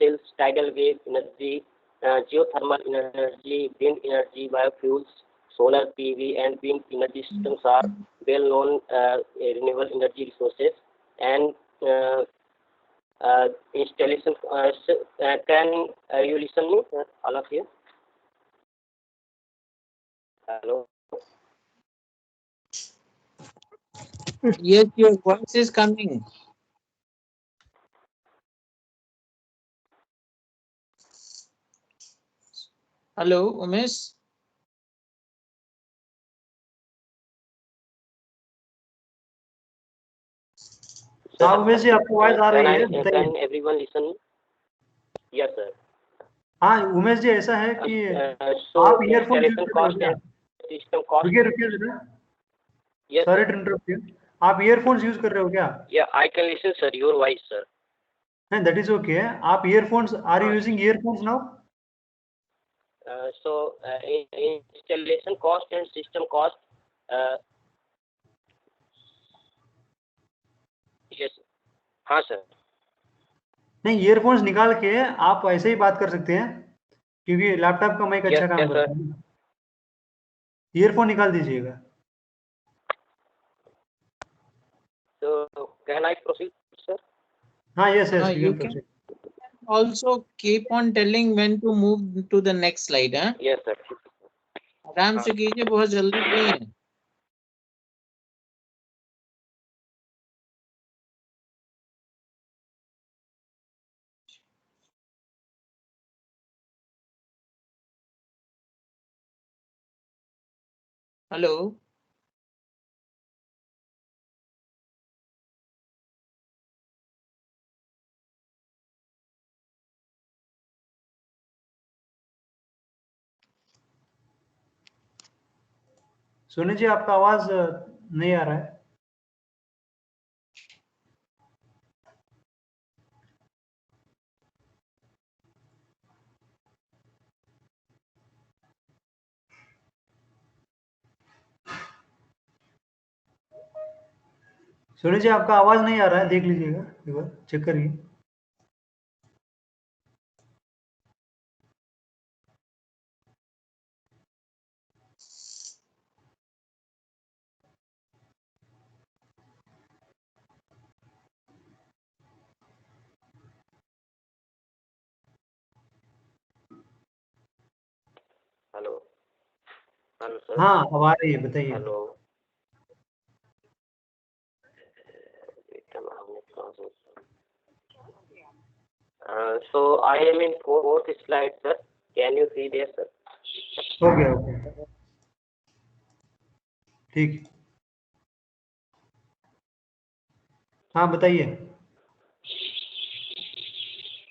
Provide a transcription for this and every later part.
cells, tidal wave energy, geothermal energy, wind energy, biofuels, solar PV, and wind energy systems are well-known renewable energy resources. And installation. Can you listen me, all of you? Hello. Yes, your voice is coming. Hello, Umesh. हाँ उमेश जी आपको आवाज आ रही है, बताइए। Can everyone listen? Yes, sir. हाँ उमेश जी ऐसा है कि आप ईयरफोन यूज कर रहे हो क्या? रुकिए जरा। Yes, sorry to interrupt you. आप ईयरफोन्स यूज कर रहे हो क्या? Yeah, I can listen, sir. Your voice, sir. नहीं दैट इज ओके। आप earphones, are you using earphones now? So installation cost and system cost. Yes. हाँ सर। नहीं ईयरफोन्स निकाल के आप ऐसे ही बात कर सकते हैं क्योंकि लैपटॉप का माइक अच्छा काम करता है। ईयरफोन निकाल दीजिएगा। So can I proceed, sir? हाँ yes yes you can also keep on telling when to move to the next slide, huh? Yes sir. आराम से कीजिए, बहुत जल्दी नहीं है। हेलो सोनी जी आपका आवाज नहीं आ रहा है। सोनी जी आपका आवाज नहीं आ रहा है, देख लीजिएगा एक बार, चेक करिए। Hello hello sir. हाँ अब आ रही है, बताइए। Hello. So I am in fourth slide, sir. Can you see there, sir? Okay okay ठीक। हाँ बताइए।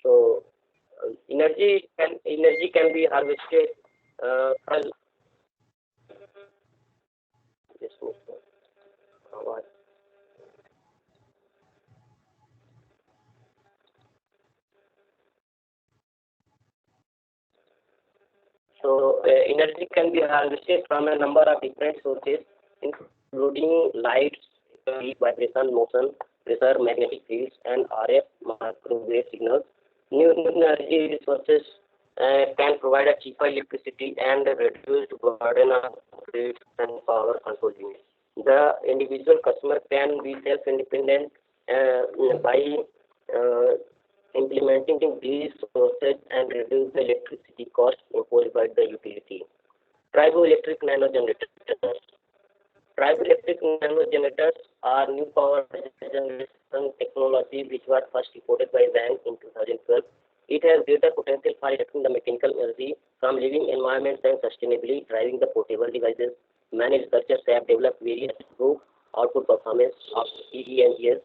So energy can be harvested from energy can be harvested from a number of different sources, including light, heat, vibration, motion, pressure, magnetic fields, and RF microwave signals. New energy resources can provide a cheaper electricity and reduced burden of grids and power control units. The individual customer can be self-independent by implementing these sources and reduce the electricity cost imposed by the utility. Triboelectric nanogenerators. Triboelectric nanogenerators are new power generation technology which was first reported by Wang in 2012. It has greater potential for reducing the mechanical energy from living environments and sustainably driving the portable devices. Many researchers have developed various improved output performance of TENGs.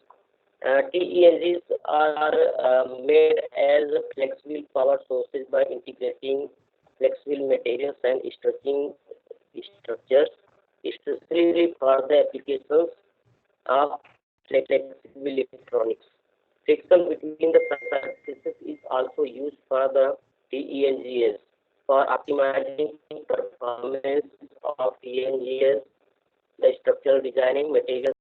TENGs are made as flexible power sources by integrating flexible materials and stretching structures, especially for the applications of flexible electronics. Friction between the surfaces is also used for the TENGs. For optimizing performance of TENGs, the structural designing materials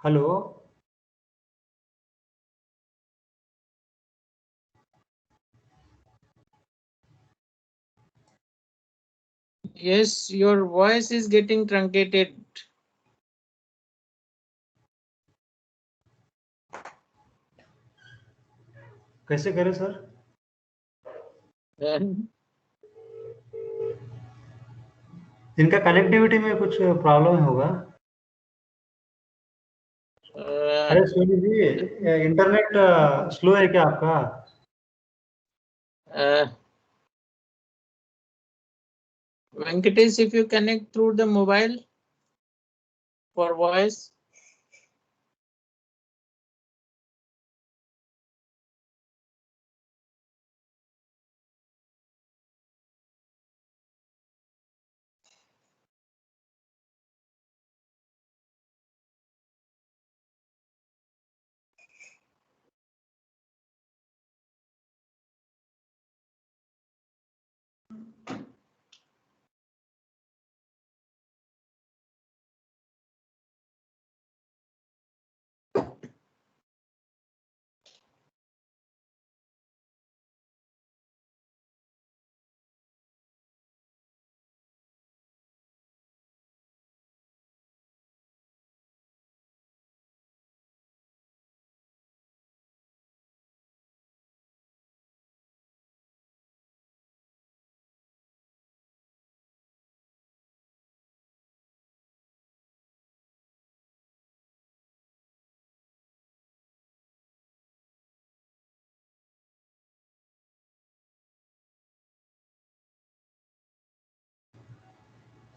Hello. Yes, your voice is getting truncated. कैसे करें sir? इनका connectivity में कुछ problem होगा। अरे Soni ji, internet slow है क्या आपका? Venkatesh, if you connect through the mobile for voice.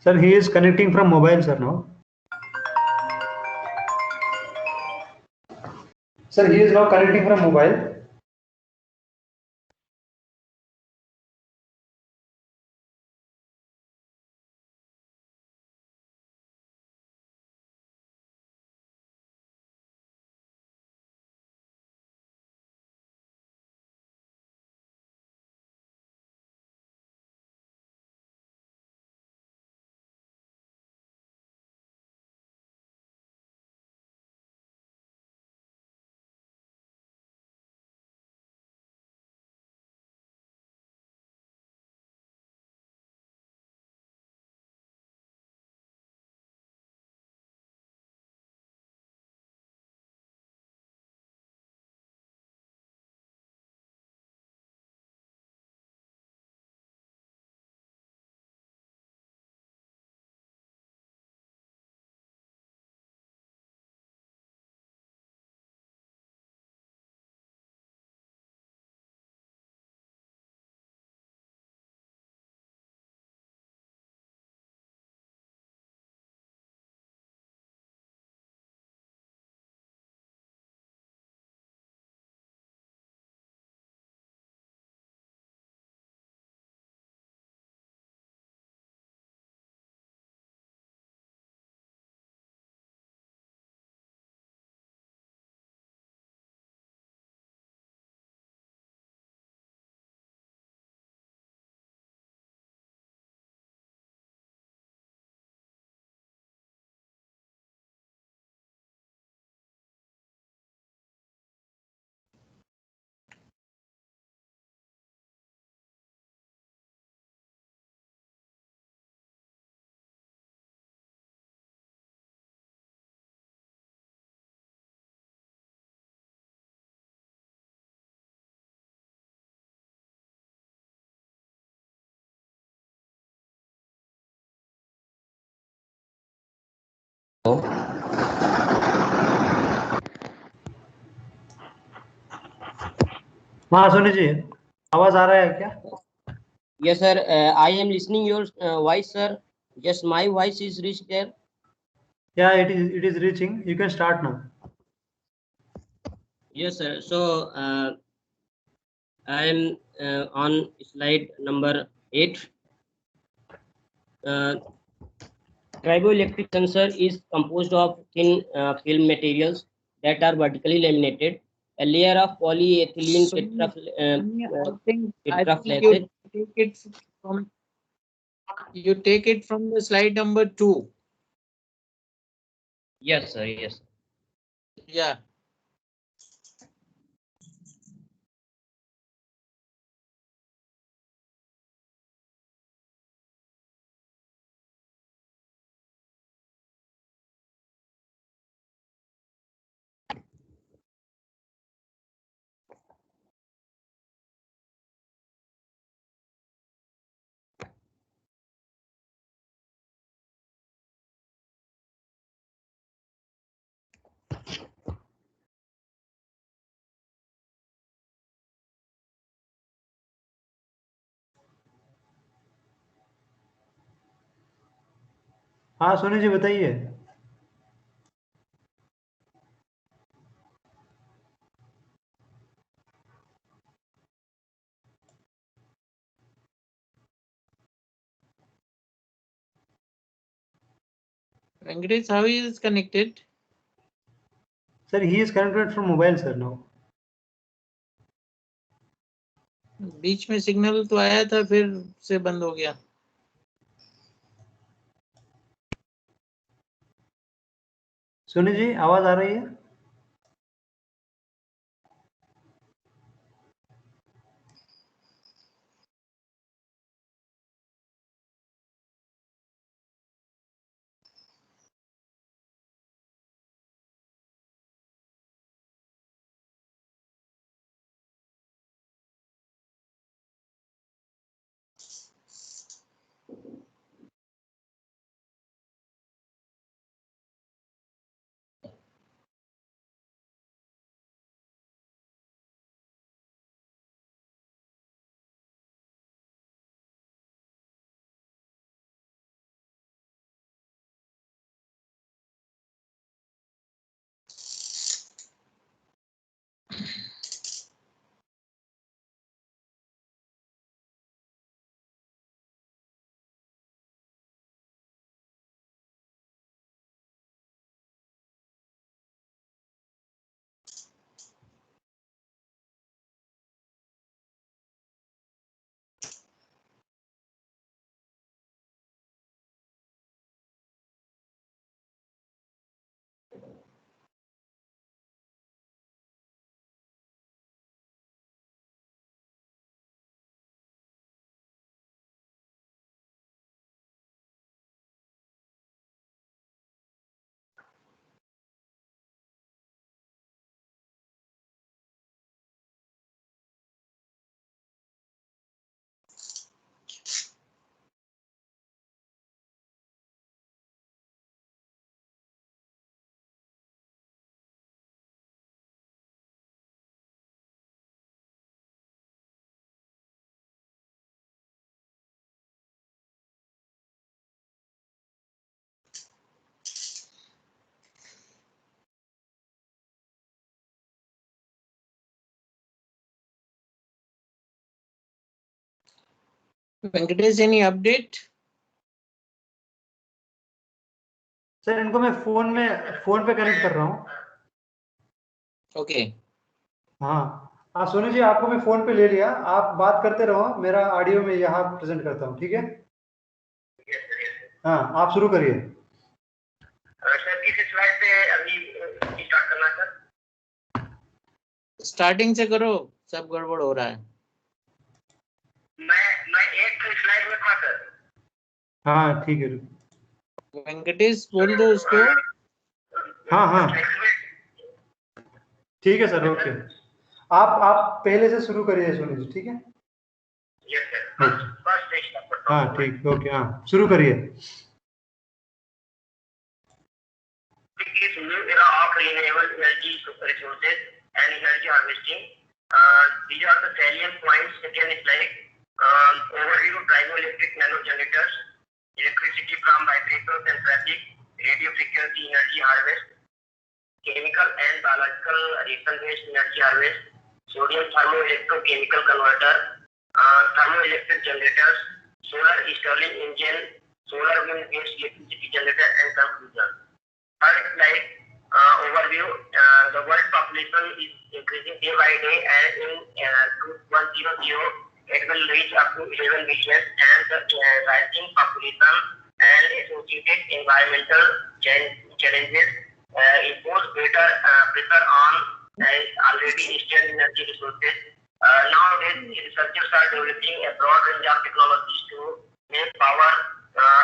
Sir, he is connecting from mobile, sir, now. Sir, he is now connecting from mobile. हाँ सोनी जी, आवाज आ रहा है क्या? Yes, sir. I am listening your voice, sir. Just my voice is reached there. Yeah, it is reaching. You can start now. Yes, sir. So I am on slide number 8. Triboelectric sensor is composed of thin film materials that are vertically laminated. A layer of polyethylene I think tetraflated. you take it from the slide number 2. Yes, sir. Yes. Yeah. हाँ सोनी जी बताइए। Venkatesh, how is connected? Sir, he is connected from mobile, sir, now. बीच में signal तो आया था, फिर से बंद हो गया। सोनी जी आवाज आ रही है? Venkatesh, any update? सर इनको मैं फोन पे कनेक्ट कर रहा हूँ। Okay. हाँ सोनी जी आपको मैं फोन पे ले लिया, आप बात करते रहो, मेरा ऑडियो में यहाँ प्रेजेंट करता हूँ, ठीक है? हाँ आप शुरू करिए। सर किस स्लाइड पे अभी स्टार्ट करना सर? स्टार्टिंग से करो, सब गड़बड़ हो रहा है। मैं एक स्लाइड में था सर। हाँ ठीक है। वेंकटेश बोल दो उसको। हाँ ठीक है सर, ओके। आप पहले से शुरू करिए सोनी जी, ठीक है? Yes sir. हाँ ठीक, ओके, हाँ शुरू करिए। This new era of renewable energy resources and energy harvesting. These are the salient points. Again, it's like overview: triboelectric nano generators, electricity from vibrations and traffic, radio frequency energy harvest, chemical and biological reaction-based energy harvest, sodium thermoelectrochemical converter, thermoelectric generators, solar Stirling engine, solar wind-based electricity generator, and conclusion. Third slide, overview. The world population is increasing day by day, and in 2100, it will reach up to 11 billion, and the rising population and associated environmental challenges impose greater pressure on already stale energy resources. Nowadays, researchers are developing a broad range of technologies to make power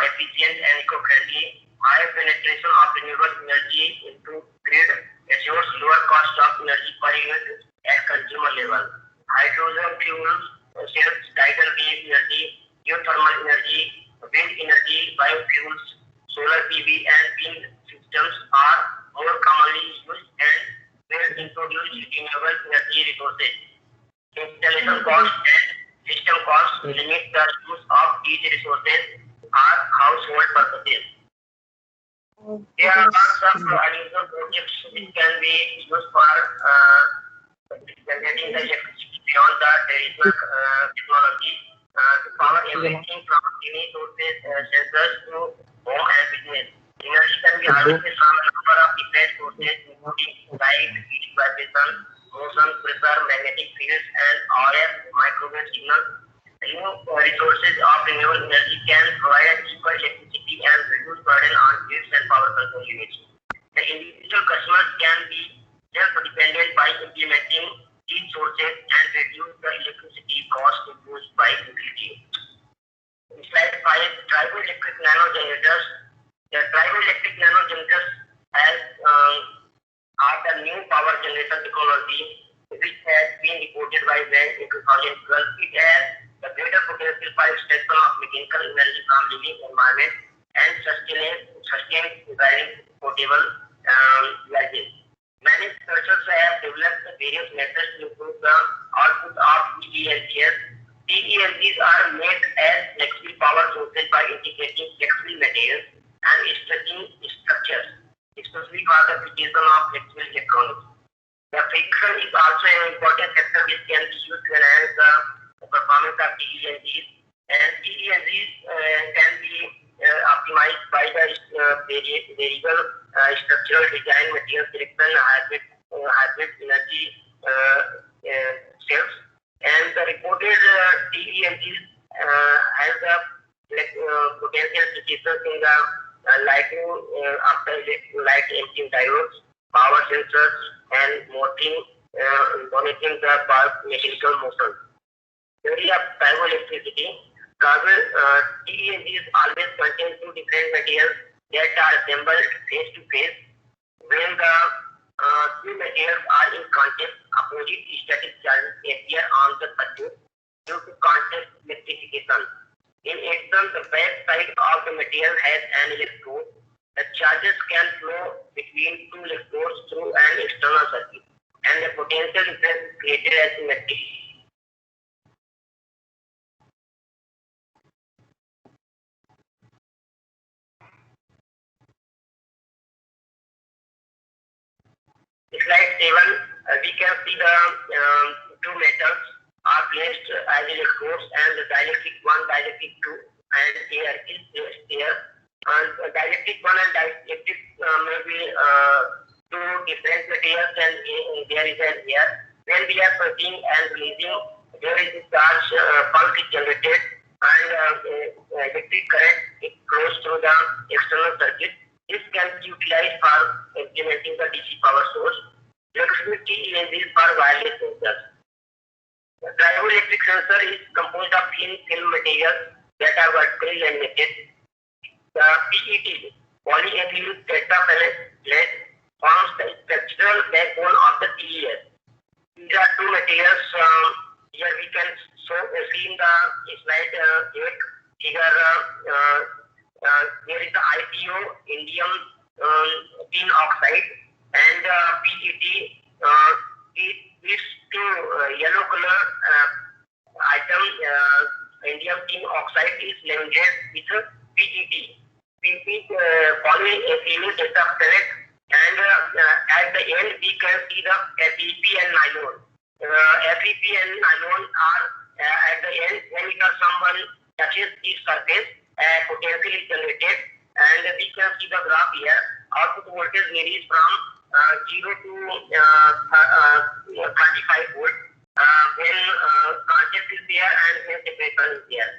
efficient and eco-friendly. Higher penetration of renewable energy into grid ensures lower cost of energy per unit at consumer level. Hydrogen fuels, cells, tidal wave energy, geothermal energy, wind energy, biofuels, solar PV and wind systems are more commonly used and will introduce renewable energy resources. Installation costs and system costs limit the use of these resources for household purposes. There are lots of unusual projects which can be used for generating the electricity beyond the traditional technology to power everything from tiny sources, sensors to home and business. Energy can be harvested from a number of different sources including light, heat, vibration, motion, pressure, magnetic fields, and RF microwave signals. New resources of renewable energy can provide cheaper electricity and reduce burden on grids and power control units. The individual customers can be self-dependent by implementing these sources and reduce the electricity cost imposed by utility. In slide 5, triboelectric nanogenerators. The triboelectric nanogenerators are the new power generation technology which has been reported by WEN in 2012. It has the greater potential for extraction of mechanical energy from living environment and sustain driving portable devices. Many researchers have developed various methods to improve the output of TENGs. TENGs are made as flexible power sources by integrating flexible materials and stretching structures, especially for the application of flexible electronics. The friction is also an important factor which can be used to enhance the performance of TENGs, and TENGs can be optimized by the variable structural design, material selection, hybrid energy cells, and the reported TENGs has the potential applications in the lighting after light emitting diodes, power sensors, and monitoring the mechanical motion. Theory of triboelectricity. TENGs always contain two different materials that are assembled face to face. When the two materials are in contact, opposite static charges appear on the circuit due to contact electrification. In addition, the back side of the material has an electrode. The charges can flow between two electrodes through an external circuit, and the potential difference is created as symmetry. Slide 7, we can see the two metals are placed as electrodes, and the dielectric 1, dielectric 2, and air is there. And dielectric 1 and dielectric may be two different materials, and there is an air. When we are pressing and releasing, there is a charge pulse is generated, and electric current it flows through the external circuit. This can be utilized for implementing the DC power source. Flexibility is for wireless sensors. The triboelectric sensor is composed of thin film materials that are vertically laminated. The PET, polyethylene tetrapellet, forms the structural backbone of the TES. These are two materials. Here we can see in the slide 8 figure. There is the IPO, indium tin oxide, and PET. These two yellow color item, indium tin oxide, is laminated with PET. Polyethylene tetrapellet, and at the end we can see the FEP and nylon. FEP and nylon are at the end when someone touches the surface, potential is generated, and we can see the graph here. Output voltage varies from 0 to 35 volt when contact is there and when separation is there.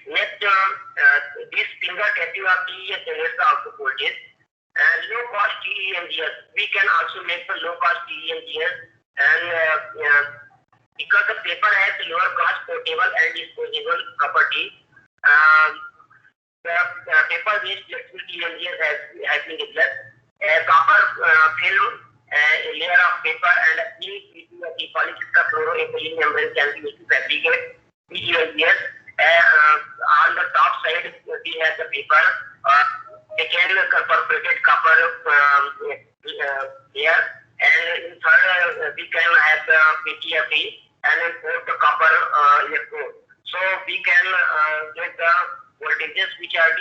Next, this finger captive of TES generates the output voltage, low cost TEMGS. We can also make the low cost TEMGS, and because the paper has lower cost, portable and disposable property, the paper-based flexible TEMGS has been developed. A copper film, a layer of paper, and a thin PTFE polychloroethylene membrane can be used to fabricate TEMGS. On the top side, we have the paper. They can perforated copper layer, and in third we can have the PTFE, and then fourth the copper electrode. So we can get the voltages which are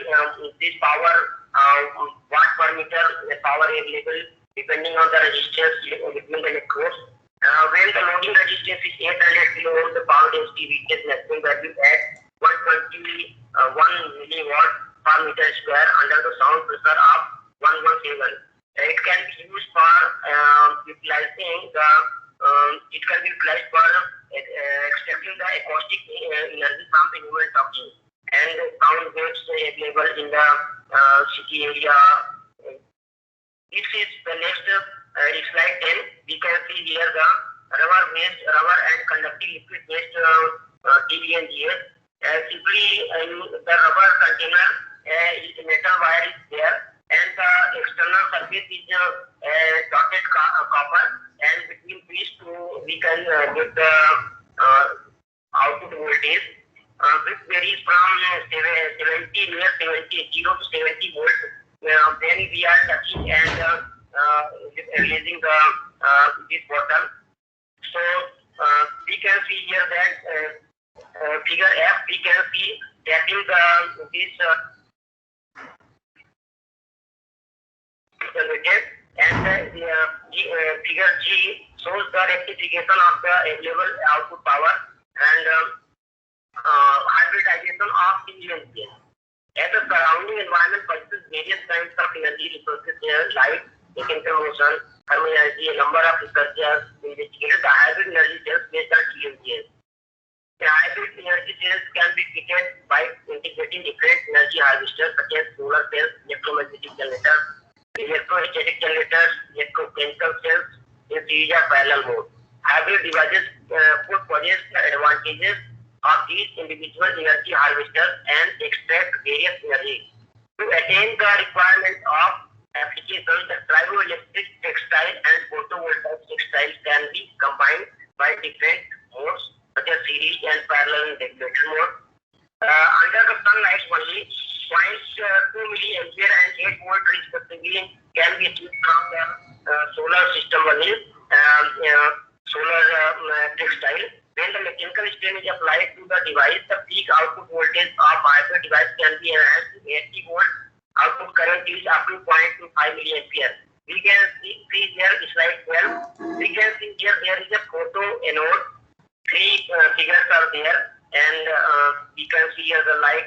this power watt per meter power available depending on the resistance between the electrodes. When the loading resistance is 800 kilo, the power density reaches maximum value at 121 milliwatt per meter square under the sound pressure of 117. It can be used for utilizing the extracting the acoustic energy from the human talking and sound waves available in the city area. This is the next slide 10. We can see here the rubber and conducting liquid based TEMGS. Simply the rubber container metal wire is there, and the external surface is dotted copper, and between these two we can get the output voltage, which varies from 0 to 70 volts. Then we are touching and releasing the this bottle. So we can see here that figure F, we can see tapping this generated, and figure G shows the rectification of the available output power and hybridization of TEMGS. As the surrounding environment possesses various kinds of energy resources, light, mechanical motion, thermal energy, a number of researchers investigated the hybrid energy cells based on TEMGS. The hybrid energy cells can be fitted by integrating different energy harvesters such as solar cells, electromagnetic generators, electrostatic generators, electrochemical cells in series or parallel mode. Hybrid devices possess the advantages of these individual energy harvesters and extract various energy. To attain the requirement of application, the triboelectric textile and photovoltaic textiles can be combined by different modes such as series and parallel and regulated mode. Under the sunlight only, 0.2 milliampere and 8 volt respectively can be achieved from the solar system only, solar textile. When the mechanical strain is applied to the device, the peak output voltage of hybrid device can be enhanced to 80 volt. Output current is up to 0.25 milliampere. We can see here slide 12. We can see here there is a photo anode. Three figures are there, and we can see here the light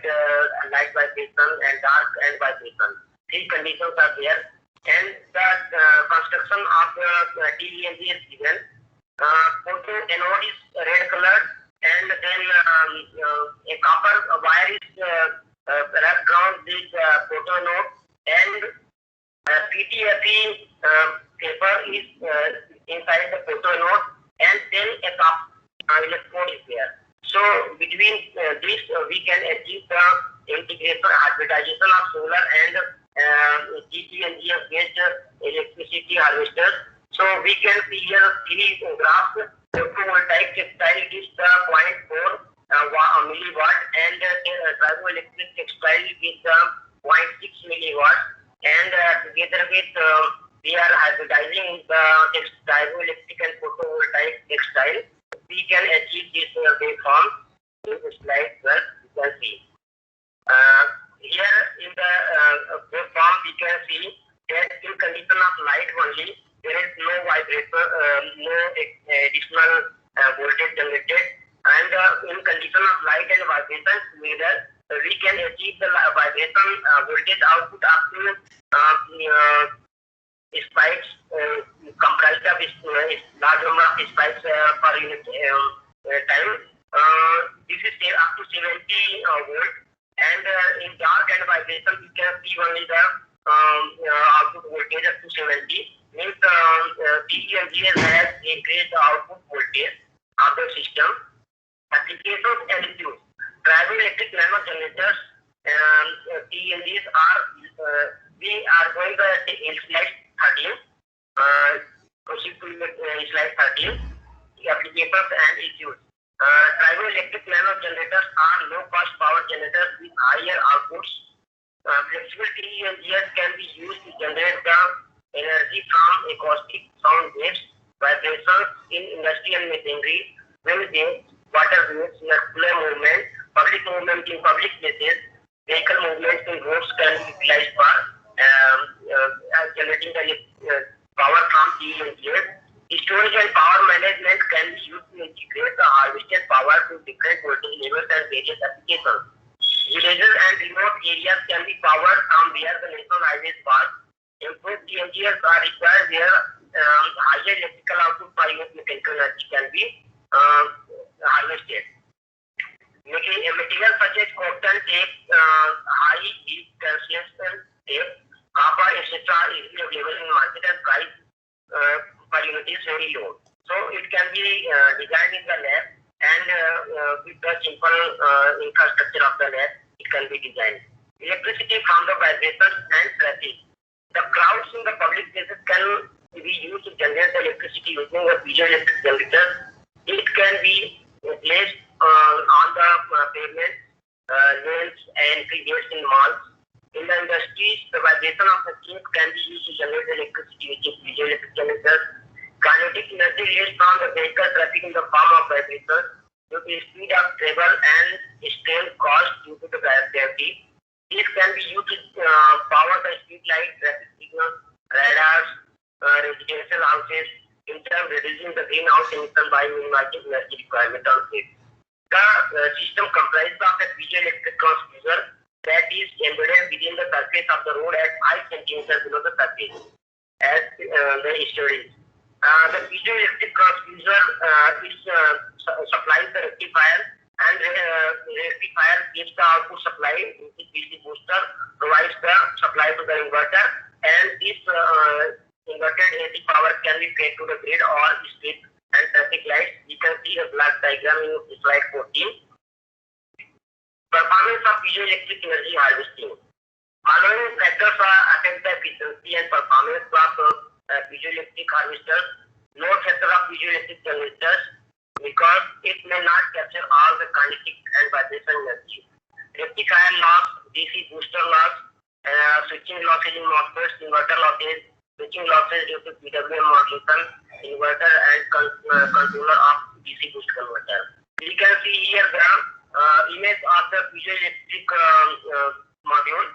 vibration and dark and vibration. Three conditions are there, and the construction of the TEMG is given. Photo anode is red colored, and then a copper wire is wrapped around this photo anode, and PTFE paper is inside the photo anode, and then a copper electrode is there. So between this we can achieve the integration hybridization of solar and TEMGS based electricity harvesters. So we can see here three graphs. Photovoltaic textile is the 0.4 milliwatt, and triboelectric textile is the 0.6 milliwatt. And together with we are hybridizing the triboelectric and photovoltaic textile, we can achieve this waveform. In slide 12, you can see. Here in the waveform, we can see that in condition of light only, there is no vibrator, no additional voltage generated, and in condition of light and vibration together, we can achieve the vibration voltage output up to spikes comprised of large number of spikes per unit time. This is up to 70 volt, and in dark and vibration we can see only the output voltage up to 70 means PEMGS has increased the output voltage of the system. Applications and use. Triboelectric nano generators, PEMGs are we are going to in slide 13. Proceed to slide 13. Applications and issues. Triboelectric nano generators are low-cost power generators with higher outputs. Flexible PEMGs can be used to generate the energy from acoustic sound waves, vibrations in industry and machinery, buildings, water waves, circular movement, public movement in public places, vehicle movements in roads can be utilized for generating the power from PEMGs. Storage and power management can be used to integrate the harvested power to different voltage levels and various applications. Villages and remote areas can be powered from where the national highways pass. Improved PEMGs are required where higher electrical output per unit mechanical energy can be harvested. Materials such as cotton tape, high heat cancellation tape, copper, etc. is available in market and price per unit is very low. So it can be designed in the lab and with the simple infrastructure of the lab, it can be designed. Electricity from the vibrations and traffic. The crowds in the public places can be used to generate the electricity using a piezoelectric generator. It can be placed on the pavement, lanes and gates in malls. In the industries, the vibration of the steam can be used to generate electricity using piezoelectric generators. Kinetic energy released from the vehicle traffic in the form of vibrations due to speed of travel and strain caused due to the gravity. This can be used to power the street light, traffic signals, radars, residential houses, in turn reducing the greenhouse emission by minimizing energy requirement on it. The system comprises of a piezoelectric transducer that is embedded within the surface of the road at 5 cm below the surface, as the history. The piezoelectric transducer supplies the rectifier, and rectifier gives the output supply, which is DC booster, provides the supply to the inverter, and this inverted AC power can be fed to the grid or street and traffic lights. You can see a black diagram in slide 14. Performance of piezoelectric energy harvesting. Following factors affect the efficiency and performance of piezoelectric harvesters. Load factor of piezoelectric generators because it may not capture all the kinetic and vibration energy. Rectifier loss, DC booster loss, switching losses in MOSFETs, inverter losses, switching losses due to PWM modulation, inverter and controller of DC boost converter. We can see here the image of the piezoelectric module,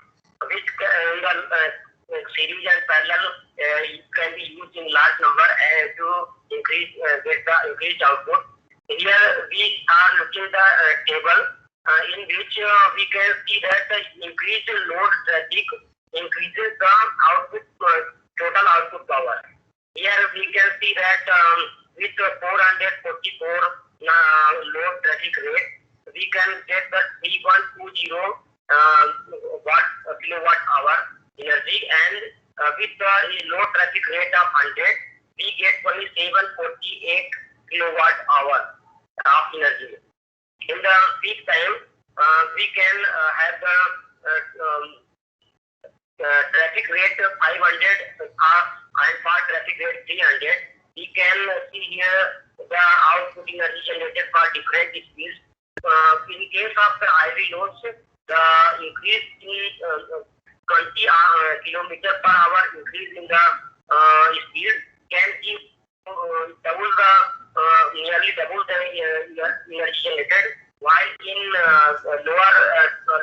which in the series and parallel can be used in large number to increase get the increased output. Here we are looking the table in which we can see that the increased load traffic increases the output total output power. Here we can see that with 444 load traffic rate, we can get the 3120 kilowatt hour energy, and with the low traffic rate of 100, we get only 748 kilowatt hour of energy. In the peak time, we can have the traffic rate 500 and for traffic rate 300. We can see here the output energy generated for different speeds. In case of the highway loads, the increase in 20 kilometer per hour increase in the speed can give nearly double the energy generated, while in lower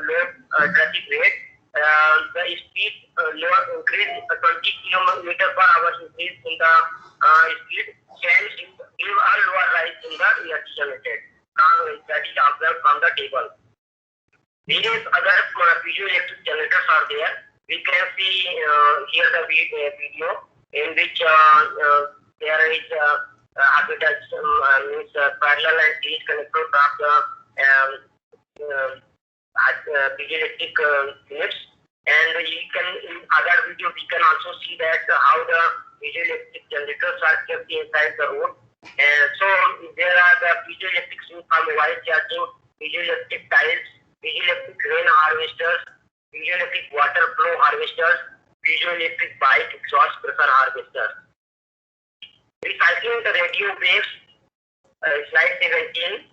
load traffic rate, the speed lower increase 20 kilometer per hour increase in the speed can give a lower rise in the energy generated. That is observed from the table. Various other piezoelectric generators are there. We can see here the video in which there is habitats means parallel and series connectors of the piezoelectric units, And you can, in other video, we can also see that how the piezoelectric generators are kept inside the road. And so there are the piezoelectric swing for mobile charging, piezoelectric tiles, piezoelectric rain harvesters, piezoelectric water flow harvesters, piezoelectric bike exhaust pressure harvesters. Recycling the radio waves, slide 17.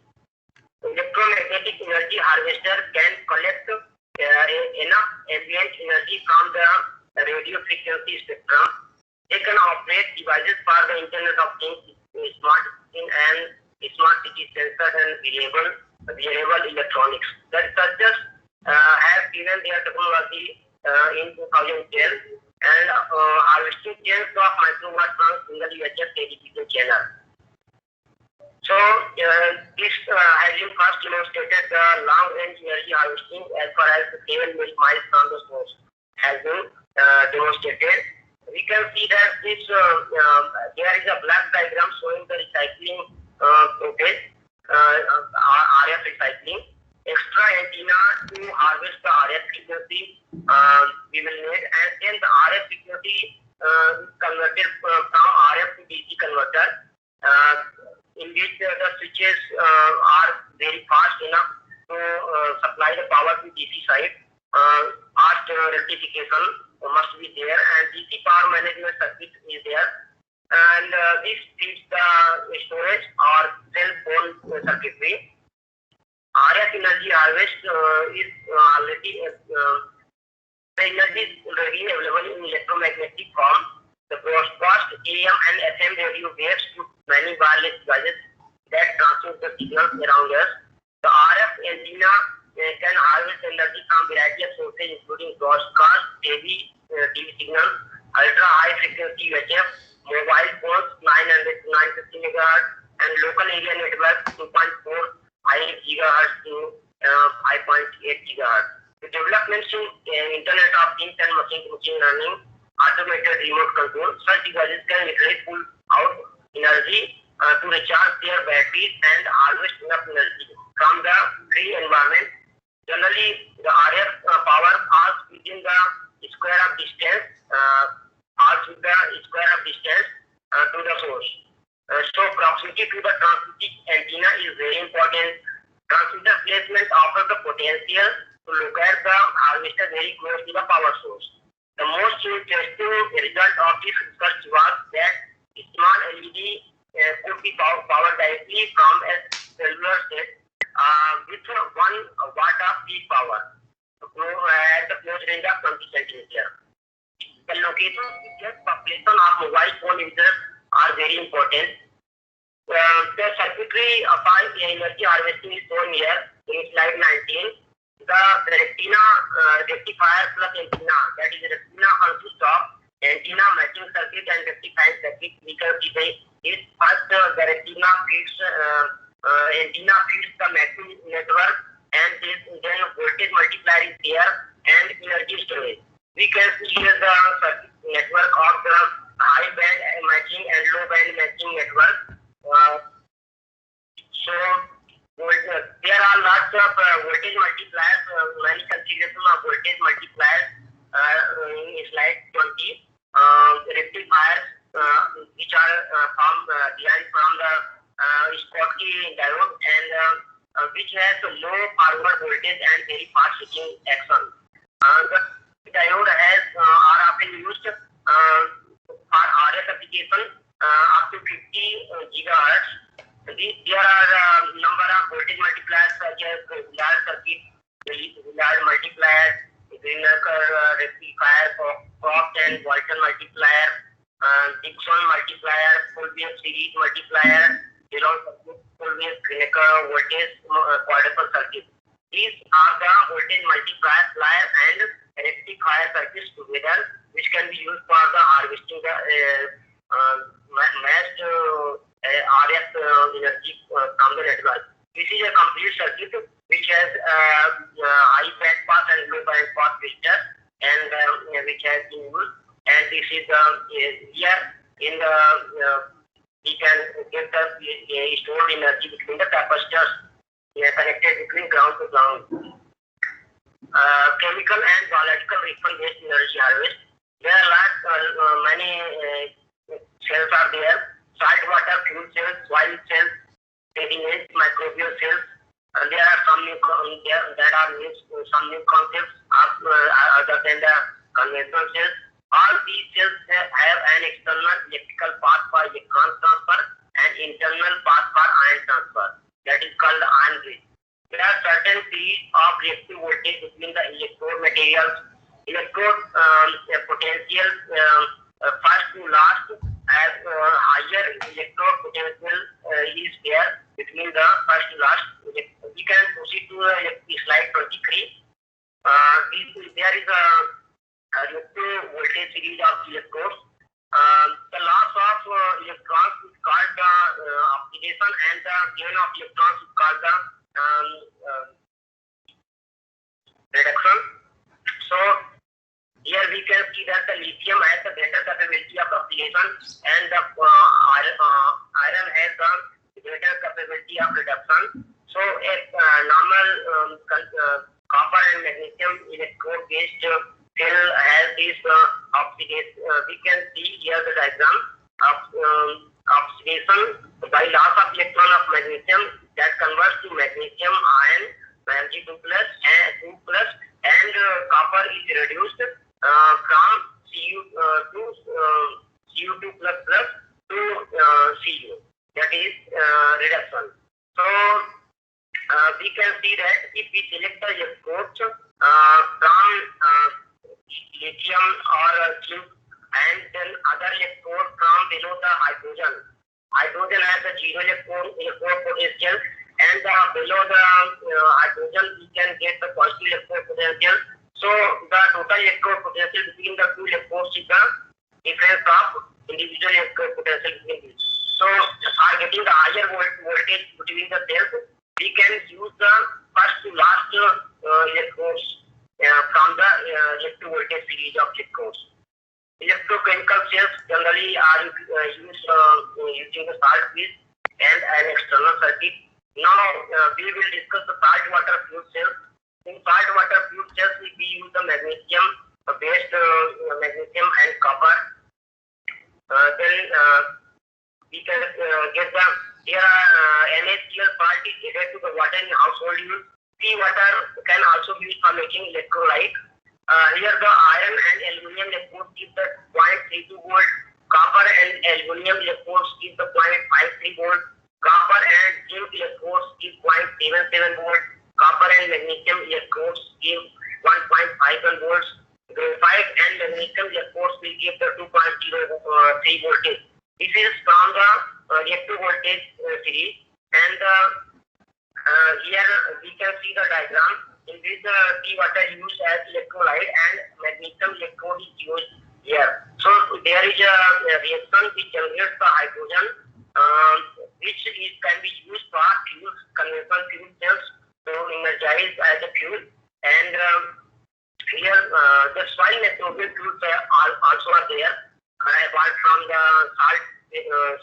Electromagnetic energy harvester can collect enough ambient energy from the radio frequency spectrum. They can operate devices for the Internet of Things, smart and smart city sensor and wearable electronics. The researchers have given their technology in 2010 and harvesting tens of microwatts from single UHF television channel. So this has been first demonstrated the long-range energy harvesting as far as 7 miles from the source has been demonstrated. We can see that this there is a black diagram showing the recycling process, RF recycling. Extra antenna to harvest the RF frequency we will need, and then the RF frequency converted from RF to DC converter, in which the switches are very fast enough to supply the power to DC side. Fast rectification must be there, and DC power management circuit is there, and this feeds the storage or cell phone circuitry. RF energy harvest is already the energy is already available in electromagnetic form. The broadcast AM and FM radio waves to many wireless devices that transmit the signals around us. The RF antenna can harvest energy from variety of sources including broadcast, TV signals, ultra high frequency UHF, mobile phones 900 to 950 MHz, and local area network 2.4 GHz to 5.8 GHz. The developments in Internet of Things and machine learning, automated remote control, such devices can literally pull out energy to recharge their batteries and harvest enough energy from the free environment. Generally, the RF power falls within the square of distance, to the source. So proximity to the transmitting antenna is very important. Transmitter placement offers the potential to locate the harvester very close to the power source. The most interesting result of this research was that small LED could be powered directly from a cellular set with 1 watt of peak power at the close range of 20 centimeters. The location and population of mobile phone users are very important. The circuitry of energy harvesting is shown here in slide 19. The retina rectifier plus antenna, that is retina consists of antenna matching circuit and rectifying circuit. We can see this first the retina feeds antenna feeds the matching network, and then voltage multiplier is there and energy storage. We can see here the circuit network of the high band matching and low band matching network. So there are lots of voltage multipliers, many configurations of voltage multipliers in slide 20. Rectifiers which are derived from the Schottky diode and which has low forward voltage and very fast switching action. The diode are often used for RF application up to 50 GHz. There are number of voltage multipliers such as large circuit, large multiplier, rectifier, Croft and Walton multiplier, Dixon multiplier, full wave series multiplier, zero circuit, full wave Renewable voltage quadruple circuit. These are the voltage multiplier and rectifier circuits together, which can be used for the harvesting the massed RF energy from the network. This is a complete circuit which has high band pass and low band pass filter, and which has been used. And this is here in the we can get the stored energy between the capacitors connected between ground to ground. chemical and biological return-based energy harvest. There are many cells are there: saltwater fuel cells, soil cells, sediment, microbial cells. There are some new some new concepts other than the conventional cells. All these cells have an external electrical path for electron transfer and internal path for ion transfer. That is called ion bridge. There are certain series of reactive voltage between the electrode materials. Electrode potential first to last as higher electrode potential is there between the first to last. We can proceed to slide 23. There is a reactive voltage series of electrodes. The loss of electrons is called the oxidation, and the gain of electrons is called the reduction. So here we can see that the lithium has the greater capability of oxidation, and the iron has the greater capability of reduction. So a normal copper and magnesium electrode based cell has this oxidation. We can see here the diagram of oxidation by loss of electron of magnesium that converts to magnesium ion Mg2+ and 2+, and copper is reduced from Cu2++ to Cu. That is reduction. So we can see that if we select the electrodes from lithium or zinc, and then other electrode from below the hydrogen. Hydrogen has a zero electrode potential, and below the hydrogen we can get the positive electrode potential. So the total electrode potential between the two electrodes is the difference of individual electrode potential between these. So for getting the higher voltage between the cells, we can use the first to last electrodes from the electric voltage series of electrodes. Electrochemical cells generally are used using the salt bridge and an external circuit. Now we will discuss the saltwater fuel cells. In saltwater fuel cells, we use the magnesium based magnesium and copper. Then we can get the NaCl salt is added to the water in household use. Seawater can also be used for making electrolyte. Here the iron and aluminum electrodes give the 0.32 volt. Copper and aluminum electrodes give the 0.53 volt. Copper and zinc electrodes give 0.77 volt. Copper and magnesium electrodes give 1.51 volts. Graphite and magnesium electrodes will give the 2.03 voltage. This is from the reactive voltage series, and here we can see the diagram in which the seawater used as electrolyte and magnesium electrode is used here. So there is a reaction which generates the hydrogen, which can be used for fuel, conventional fuel cells to energize as a fuel. And here the soil microbial fuels also are there, apart from the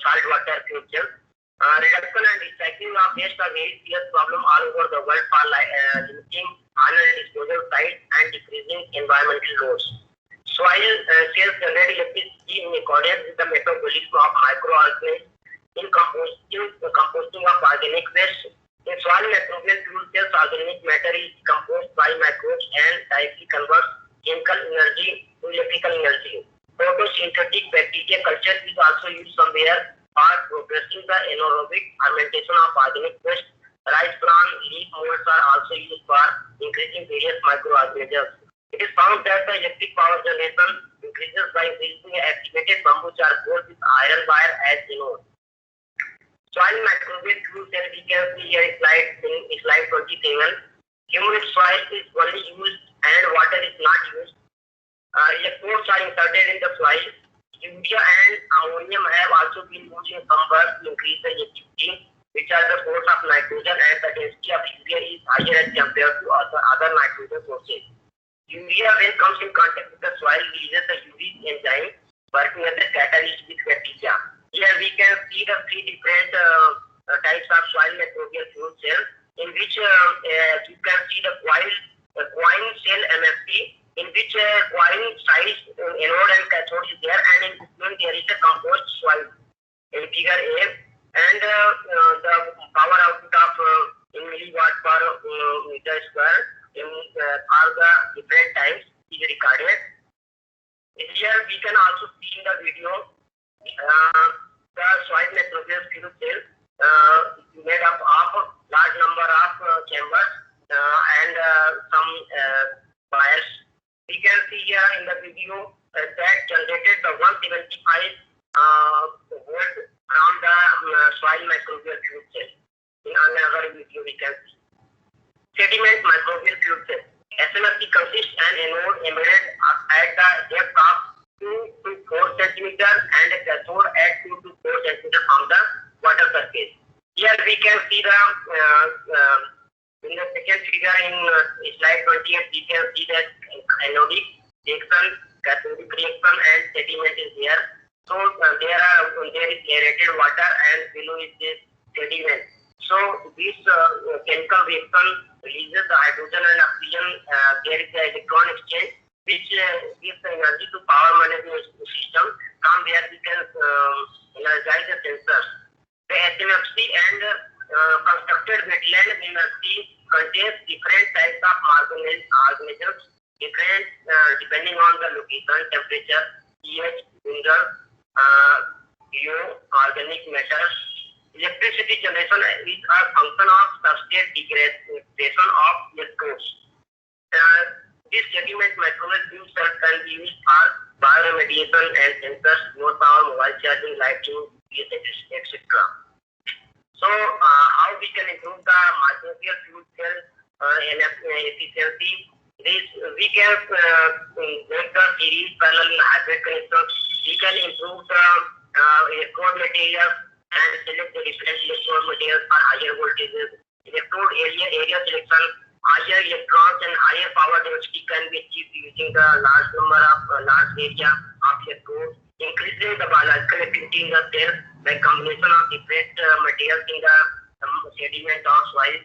saltwater fuel cells. Reduction and recycling of waste are very serious problem all over the world for limiting iron disposal sites and decreasing environmental loads. Soil cells generate electricity in accordance with the metabolism of microorganisms in composting of organic waste. In soil microbial fuel cells, organic matter is decomposed by microbes and directly converts chemical energy to electrical energy. Photosynthetic bacteria culture is also used somewhere for progressing the anaerobic fermentation of organic waste. Rice bran leaf molds are also used for increasing various microorganisms. It is found that the electric power generation increases by increasing activated bamboo charcoal with iron wire as anode. Soil microbial fuel cell we can see here in slide 27. Humid soil is only used and water is not used. Electrodes are inserted in the soil. Urea and ammonium have also been used in some works to increase the activity, which are the source of nitrogen, and the density of urea is higher as compared to other nitrogen sources. Urea, when comes in contact with the soil, releases the uric enzyme working as a catalyst with bacteria. Here we can see the three different types of soil microbial fuel cells, in which you can see the coin cell MFT, in which coin size anode and cathode is there, and in between there is a composed soil in figure A, and the power output of in milliwatt per meter square in all the different times is recorded. Here we can also see in the video the soil microbial fuel cell made up of large number of chambers and some wires. We can see here in the video that generated the 175 volt from the soil microbial fuel cell. In another video we can see sediment microbial fuel cell. SMFT consists an anode embedded at the depth of 2 to 4 cm and a cathode at 2 to 4 cm from the water surface. Here we can see the in the second figure in slide 28, we can see that anodic reaction, cathodic reaction, and sediment is there. So there is aerated water and below is this sediment. So this chemical reaction releases the hydrogen and oxygen. There is the electron exchange, which gives energy to power management system. From there we can energize the sensors. The SMFC and constructed wetland MFC contains different types of organisms, different depending on the location, temperature, pH, mineral, organic matter. Electricity generation is a function of substrate degradation of electrons. This sediment microwave fuel cell can be used for bioremediation and sensors, low power mobile charging, lighting, etc. So, how we can improve the microbial fuel cell efficiency? We can make the series parallel hybrid connectors. We can improve the electrode materials and select the different electrode materials for higher voltages. Electrode area selection, higher electrons and higher power density can be achieved using the large area of electrodes. Increasing the biological activity in the cell by combination of different materials in the sediment or soil.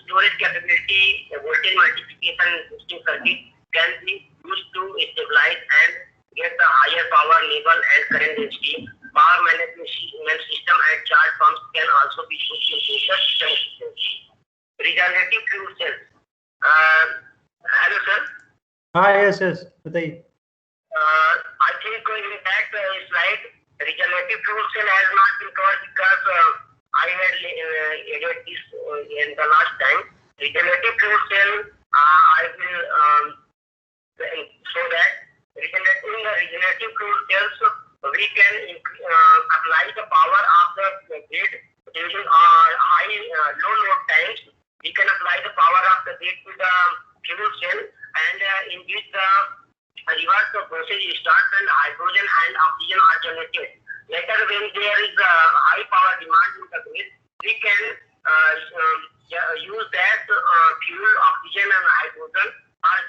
Storage capability, voltage multiplication boosting circuit can be used to stabilize and get the higher power level and current density. Power management system and charge pumps can also be used to increase the system efficiency. Regenerative fuel cells. Hello sir. Yes. बताइए. I think in that slide, regenerative fuel cell has not been covered because I had added this in the last time. Regenerative fuel cell, I will show that. In the regenerative fuel cells, we can apply the power of the grid during low load times. We can apply the power of the grid to the fuel cell, and in which the reverse the process starts and hydrogen and oxygen are generated. Later, when there is a high power demand in the grid, we can use that fuel, oxygen and hydrogen are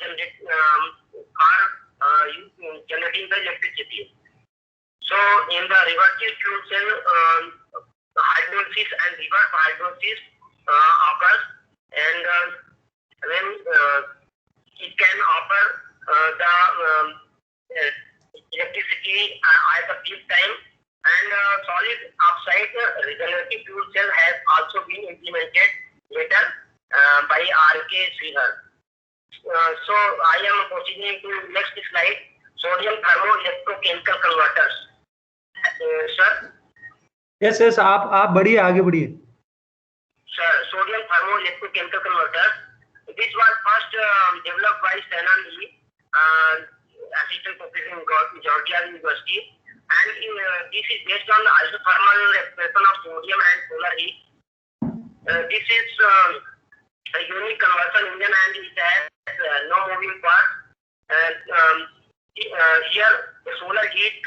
generating the electricity. So, in the reversible fuel cell, hydrolysis and reverse hydrolysis occurs, and when it can offer the electricity at the peak time, and solid oxide regenerative fuel cell has also been implemented later by R.K. Srihar. So I am proceeding to next slide. Sodium thermoelectrochemical converters. Sir. Yes. आप बढ़िए आगे बढ़िए. Sir, sodium thermoelectrochemical converters. This was first developed by Sanan Lee, assistant professor in Georgia University, and this is based on the isothermal expression of sodium and solar heat. This is a unique conversion engine, and it has no moving parts. Here, the solar heat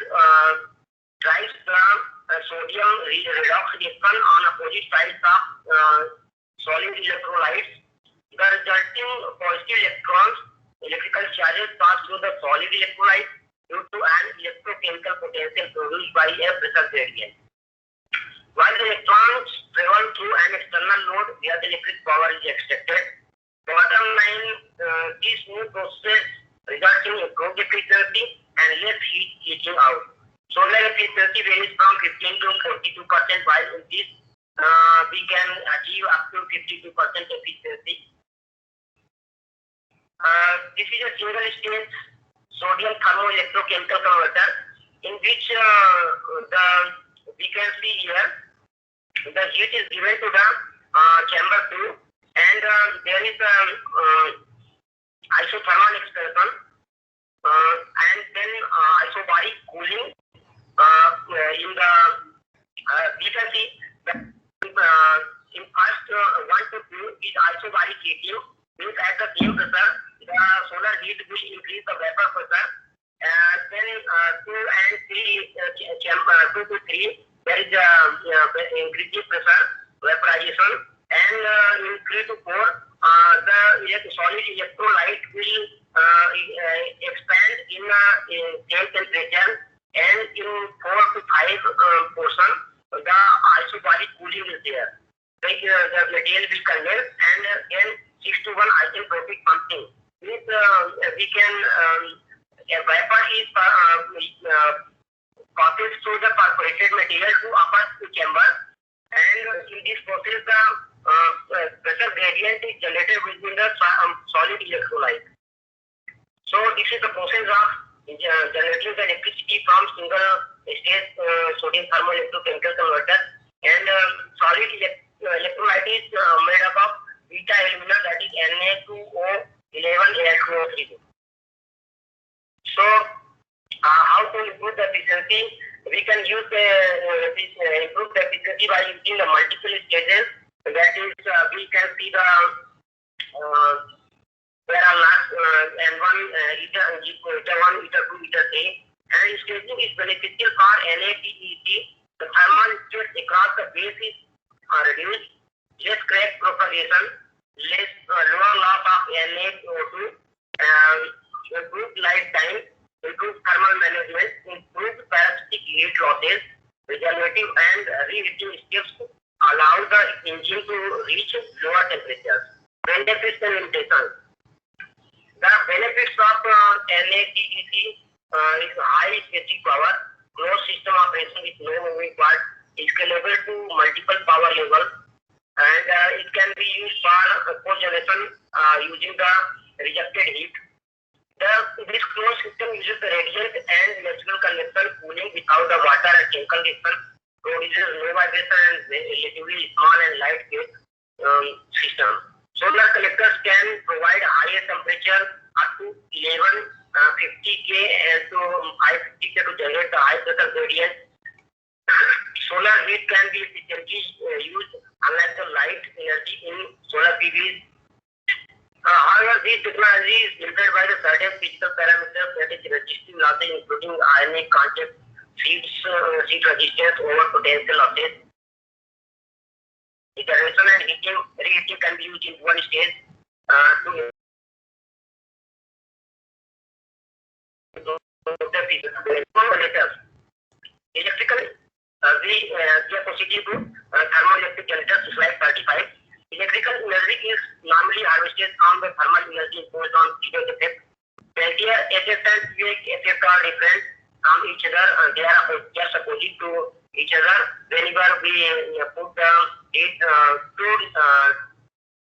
drives the sodium redox reaction on opposite sides of solid electrolytes. The resulting positive electrons, electrical charges pass through the solid electrolyte due to an electrochemical potential produced by a pressure gradient. While the electrons travel through an external load where the electric power is extracted, Bottom line, this new process results in improved efficiency and less heat leaching out. Solar efficiency varies from 15 to 42%, while in this we can achieve up to 52% efficiency. This is a single-stage sodium thermoelectrochemical converter in which we can see here the heat is given to the chamber 2, and there is isothermal expansion and then isobaric cooling. In the we can see that in first 1 to 2 is isobaric heating, means at the same pressure the solar heat will increase the vapor pressure. Then 2 and 3 chamber 2 to 3 there is increasing pressure vaporization, and in 3 to 4 the solid electrolyte will expand in same temperature, and in 4 to 5 portion the isobaric cooling is there. Like the material will condense, and then 6 to 1 isentropic pumping. Means we can vapor is passes through the perforated material to upper chamber, and in this process the pressure gradient is generated within the solid electrolyte. So this is the process of generating the electricity from single stage sodium thermoelectrochemical converter, and solid electrolyte is made up of beta alumina, that is Na2O11Al2O3. So how to improve the efficiency? We can use improve the efficiency by using the multiple stages. That is, we can see the there are last N1, eta 1, eta 2, eta 3, and staging is beneficial for NATET. The thermal stress across the base is reduced, less crack propagation, lower loss of NaO2, improved lifetime, improved thermal management, improved parasitic heat losses, regenerative and reheating steps allow the engine to reach lower temperatures. Benefits and limitations. The benefits of NATET is high specific power, closed system operation with no moving part, is scalable to multiple power levels, and it can be used for cogeneration using the rejected heat. This closed system uses the radiant and natural convection cooling without the water and chemical reaction, produces low vibration and relatively small and lightweight system. Solar collectors can provide higher temperature up to 1150 K and to 550 K to generate the high pressure gradient. Solar heat can be efficiently used unlike the light energy in solar PVs. However, this technology is limited by the certain physical parameters, that is resistive losses including ionic contact, heat resistance over potential losses. Iteration and reheating can be used in one stage to the generators. Electrical, we are proceeding to thermoelectric generators, slide 35. Electrical energy is normally harvested from the thermal energy imposed on feedback effect. Peltier effect and Feedback effect are different from each other. They are just opposite to each other. Whenever we put two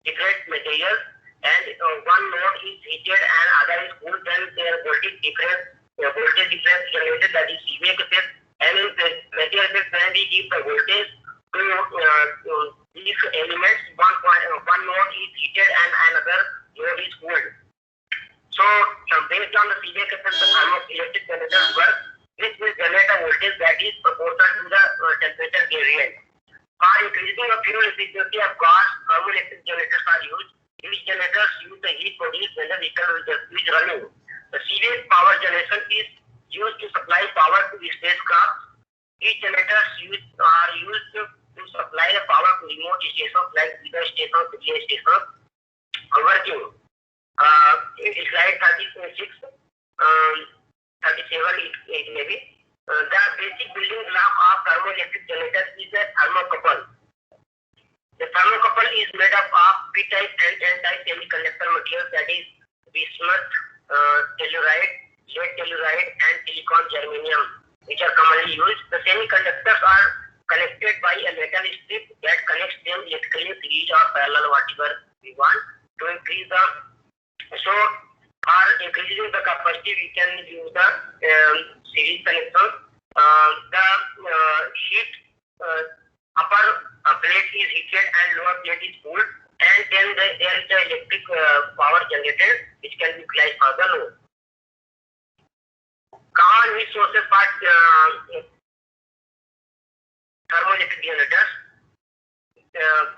different materials and one node is heated and other is cooled, then their voltage difference generated, that is feedback effect. And in Peltier effect, when we give the voltage to these elements, one node is heated and another node is cooled. So based on the feedback effect, the thermoelectric generators work, which will generate a voltage that is proportional to the temperature gradient. For increasing the fuel efficiency of cars, thermoelectric generators are used. These generators use the heat produced when the vehicle is running. The series power generation is used to supply power to the spacecraft. These generators are used to supply the power to remote stations like weather stations, relay stations, working. Slide 36, 37, it may be. The basic building block of thermoelectric generators is a thermocouple. The thermocouple is made up of P-type and N-type semiconductor materials, that is bismuth, telluride, lead telluride, and silicon germanium, which are commonly used. The semiconductors are connected by a metal strip that connects them electrically, series or parallel, whatever we want to increase the. So, for increasing the capacity, we can use the series connection. The sheet upper plate is heated and lower plate is cooled, and then there is the electric power generated which can be utilized for the load. Common resources for thermoelectric generators.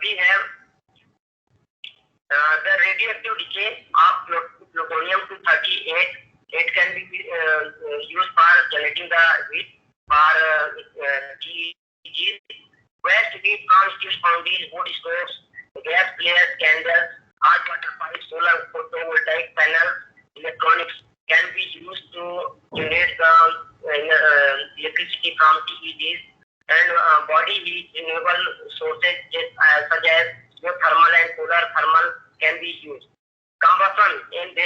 We have the radioactive decay of plutonium-238. It can be used for generating the heat for TEGs. Waste heat from steel foundries, wood stoves, gas flares, candles, hot water pipes, solar photovoltaic panels, electronics can be used to generate the electricity from TEGs. And body heat renewable sources such as geothermal and solar thermal can be used. Combustion in the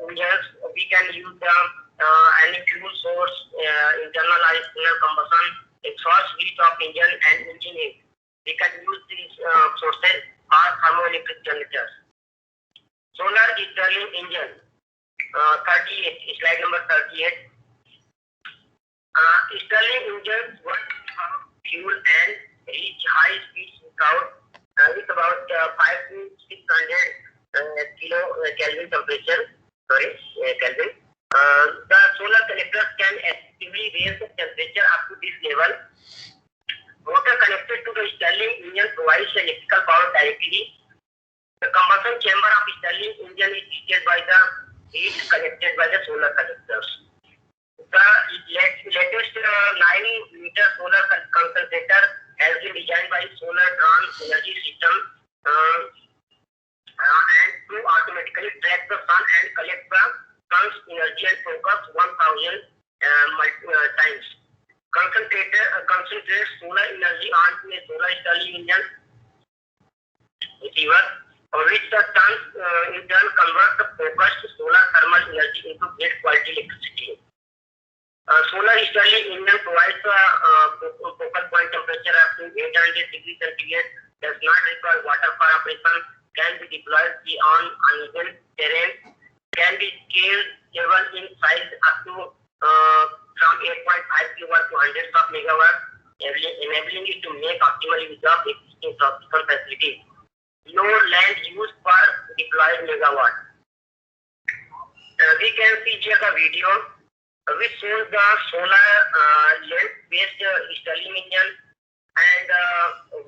engines, we can use the any fuel source, internal or external combustion, exhaust heat of engine and engine heat. We can use these sources for thermoelectric generators. Solar Stirling engine, 38, slide number 38. Stirling engines work without fuel and reach high speeds with about 5 to 600 kilo Kelvin temperature. Kelvin. The solar collectors can actively raise the temperature up to this level. Motor connected to the Stirling engine provides electrical power directly. The combustion chamber of Stirling engine is heated by the heat collected by the solar collectors. The latest 9-meter solar concentrator has been designed by Solar Drawn Energy System and to automatically track the sun and collect the sun's energy and focus 1000 times. Concentrates solar energy onto a solar Stirling engine receiver, which the sun in turn converts the focused solar thermal energy into great quality electricity. Solar Stirling engine provides a focal point temperature up to 800 degrees centigrade, does not require water for operation, can be deployed on uneven terrain, can be scaled even in size up to from 8.5 kilowatt to hundreds of megawatts, enabling it to make optimal use of existing transport facilities. No land used for deployed megawatt. We can see here the video which shows the solar lens-based Stirling engine, and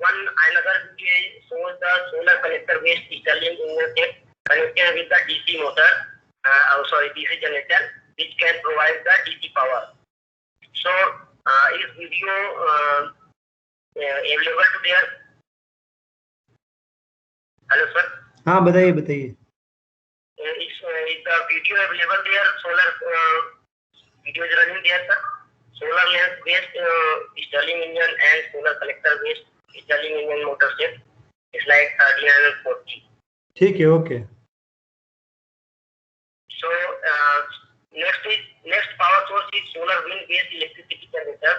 another video shows the solar collector-based Stirling engine set connected with the DC motor, DC generator, which can provide the DC power. So, is video available to there? Hello, sir. हाँ बताइए. Is the video available there? Solar video is running there, sir. Solar lens based Stirling engine and solar collector based Stirling engine motor set. Slide 39 and 40. ठीक है, okay. So next power source is solar wind based electricity generator.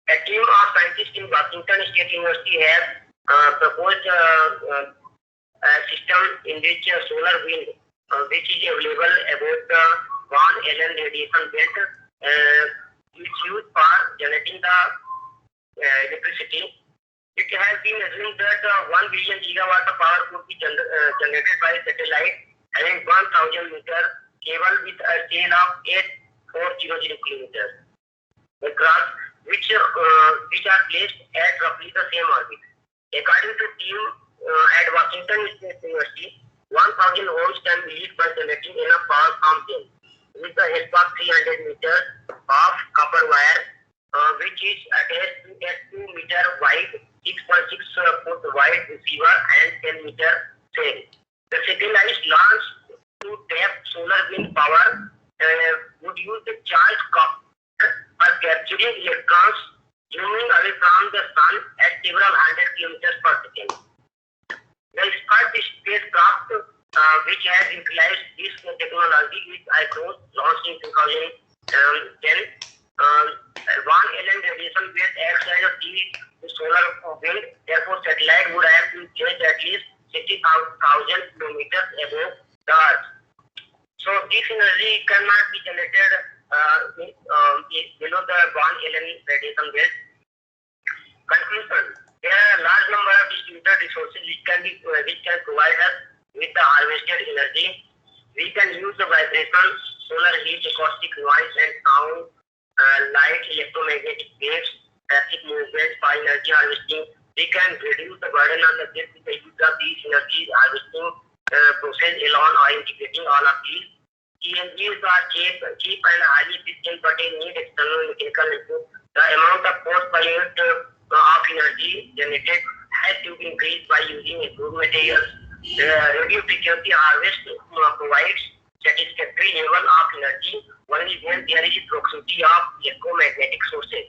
A team of scientists in Washington State University has proposed a system in which solar wind, which is available about the Van Allen radiation belt, which is used for generating the electricity. It has been assumed that 1 billion gigawatt of power could be generated by satellite having 1000 meter cable with a tail of 8400 kilometers across, which are placed at roughly the same orbit. According to team at Washington State University, 1000 homes can be lit by generating enough power from them with the help of 300 meters of copper wire, which is attached to a 2 meter wide, 6.6 foot wide receiver and 10 meter cell. The satellite launched to tap solar wind power would use the charged copper for capturing electrons zooming away from the sun at several hundred kilometers per second. The first spacecraft which has utilized this technology is ISRO, launched in 2010. One alien radiation based acts as a shield to solar wind. Therefore, satellite would have to place at least 60,000 kilometers above the Earth. So, this energy cannot be generated below the one alien radiation belt. Conclusion: there are a large number of distributed resources which can provide us with the harvested energy. We can use the vibration, solar heat, acoustic noise, and sound, light, electromagnetic waves, traffic movements for energy harvesting. We can reduce the burden on the grid with the use of these energy harvesting process alone or integrating all of these. ENGs are cheap and highly efficient, but they need external mechanical input. The amount of force per unit of energy generated has to be increased by using improved materials. Radio frequency harvest provides satisfactory level of energy only when there is proximity of electromagnetic sources.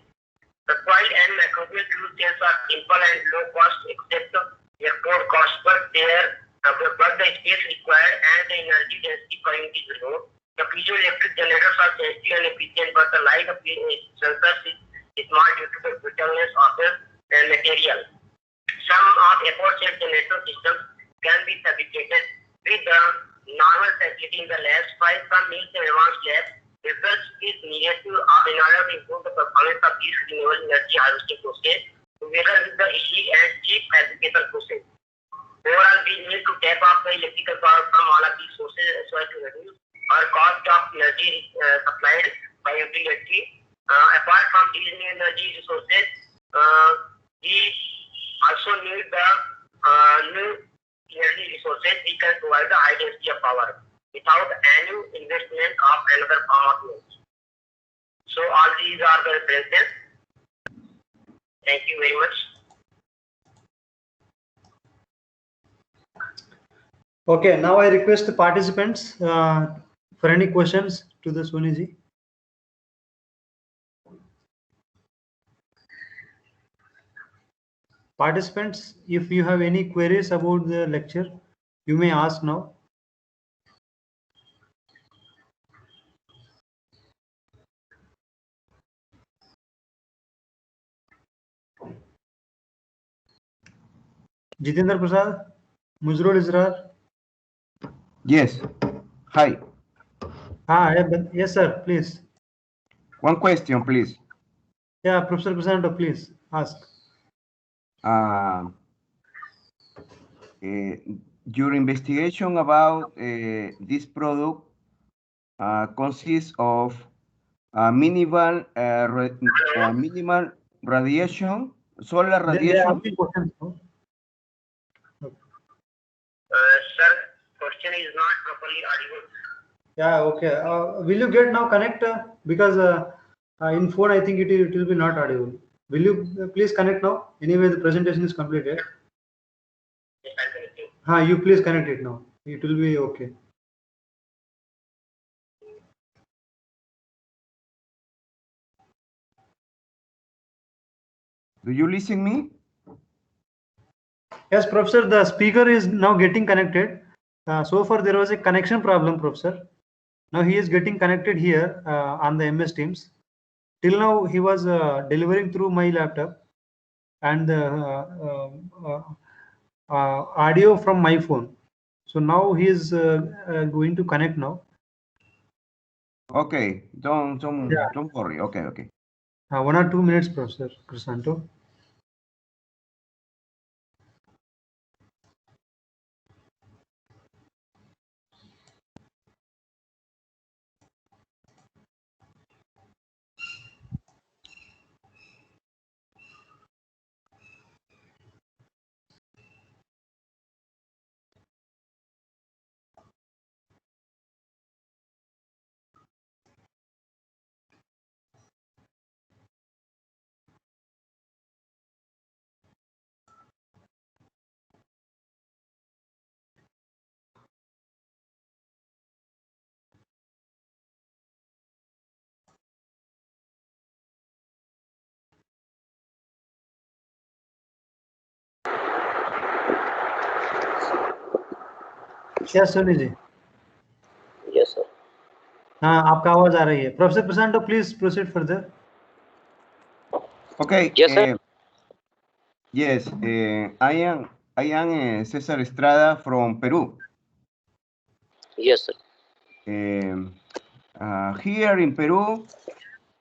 The coil and microbial fuel cells are simple and low cost except export cost, but the space required and the energy density per unit is low. The piezoelectric generators are sensitive and efficient, but the life of the sensors is small due to the brittleness of the material. Some of airport self-generator systems can be fabricated with the normal facility in the labs, while some needs an advanced lab. Research is needed in order to improve the performance of these renewable energy harvesting process together with the easy and cheap fabrication process. Overall, we need to tap off the electrical power from all of these sources so as to reduce our cost of energy supplied by utility. Apart from these new energy resources, we also need the new energy resources which can provide the high density of power without any investment of another form of energy. So all these are the references. Thank you very much. Okay, now I request the participants for any questions to the Soniji. Participants, if you have any queries about the lecture, you may ask now. Jitendra Prasad, Muzrul Israr. Yes. Hi. Yes, sir, please. One question, please. Yeah, Professor Prasanto, please ask. Your investigation about this product consists of minimal radiation, solar radiation. Sir, question is not properly audible. Yeah, okay. Will you get now connect? Because in phone, I think it will be not audible. Will you please connect now? Anyway, the presentation is completed. Yes, I'm connecting. You please connect it now. It will be okay. Do you listen me? Yes, Professor, the speaker is now getting connected. So far, there was a connection problem, Professor. Now he is getting connected here on the MS Teams. Till now, he was delivering through my laptop and the audio from my phone. So now he is going to connect now. Okay, don't worry. Okay. 1 or 2 minutes, Professor Crisanto. Yes, Sunil ji. Yes, sir. हाँ, आपका आवाज आ रही है. Professor Prasanto, please proceed further. Okay. Yes, sir. Yes, I am Cesar Estrada from Peru. Yes, sir. Here in Peru,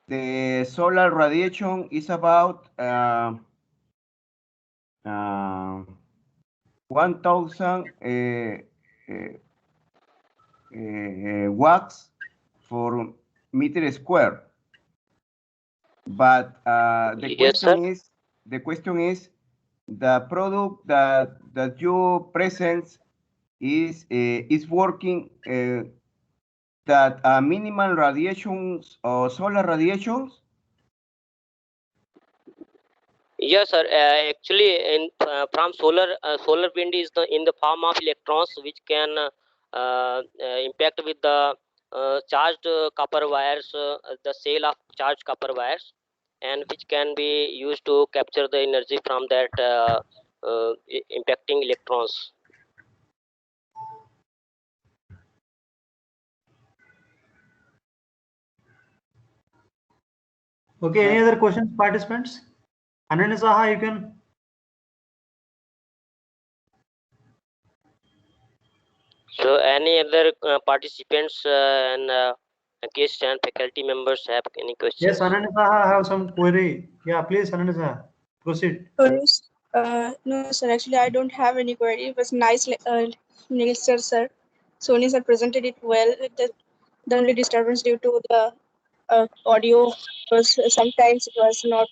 the solar radiation is about 1,000 watts for meter square. But the Yes, sir. question is the product that you present is working that minimal radiations or solar radiations. Yes, sir. Actually, from solar wind is in the form of electrons, which can impact with the charged copper wires, the cell of charged copper wires, and which can be used to capture the energy from that impacting electrons. Okay, any other questions, participants? Ananya Saha, you can. So, any other participants and guests and faculty members have any questions? Yes, Ananya Saha have some query. Yeah, please, Ananya Saha, proceed. No, sir. Actually, I don't have any query. It was nice lecture, sir. Sony sir presented it well. The only disturbance due to the audio was sometimes it was not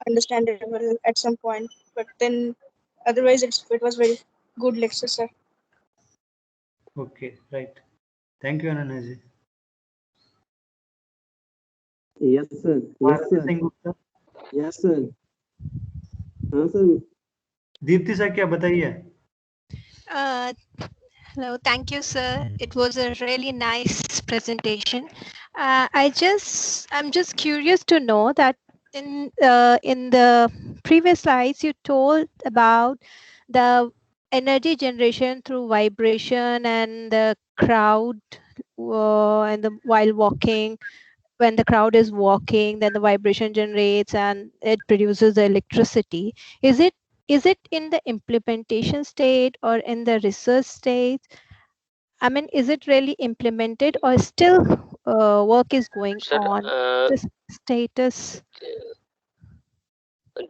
understandable at some point. But then, otherwise, it was very good lecture, sir. Okay, right. Thank you, Ananya ji. Yes, sir. Yes, Bharati sir. Singh Gupta. Yes, sir. हाँ sir. Deepti sir क्या बताइए? Hello, thank you, sir. It was a really nice presentation. I'm just curious to know that in the previous slides you told about the energy generation through vibration and the crowd while walking. When the crowd is walking, then the vibration generates and it produces the electricity. Is it in the implementation state or in the research stage? I mean, is it really implemented or still work is going Sir, on? This status.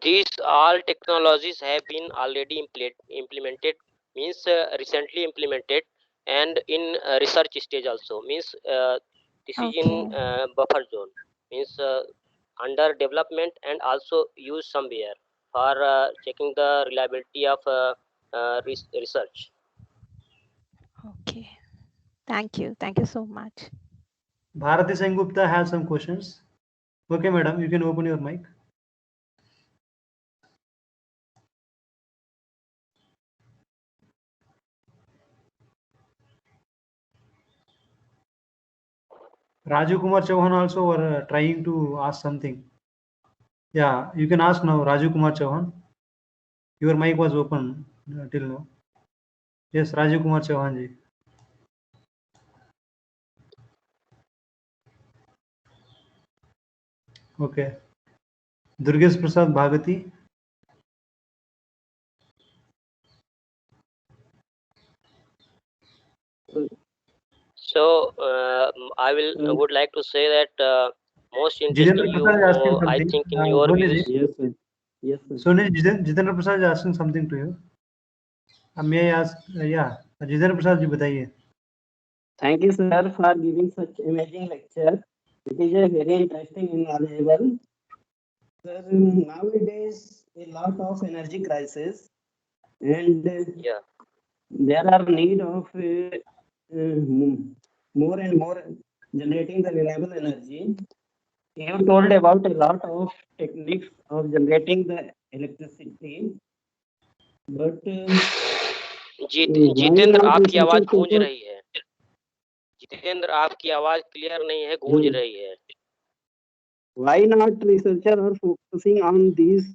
these all technologies have been already implemented, means recently implemented, and in research stage also, means this is in buffer zone, means under development and also used somewhere for checking the reliability of research. Okay. Thank you so much. Bharati Singh Gupta has some questions. Okay, madam, you can open your mic. Raju Kumar Chauhan also were trying to ask something. Yeah, you can ask now, Raju Kumar Chauhan. Your mic was open till now. Yes, Raju Kumar Chauhan ji. Okay. Durgesh Prasad Bhagati. So I would like to say that most Jitendra interesting Prasad is asking I something. think in your Soni views. ji. Yes, sir. Yes, sir. Soni, Jitendra Prasad is asking something to you. May I ask? Yeah, Jitendra Prasad ji बताइए. Thank you, sir, for giving such amazing lecture. It is a very interesting and knowledgeable. Sir, nowadays a lot of energy crisis, and Yeah. there are need of more and more generating the renewable energy. You told about a lot of techniques of generating the electricity, but why Jitendra not आपकी आवाज researcher गूंज people? रही है. जितेंद्र आपकी आवाज clear नहीं है, गूंज रही है. Why not researcher are focusing on these?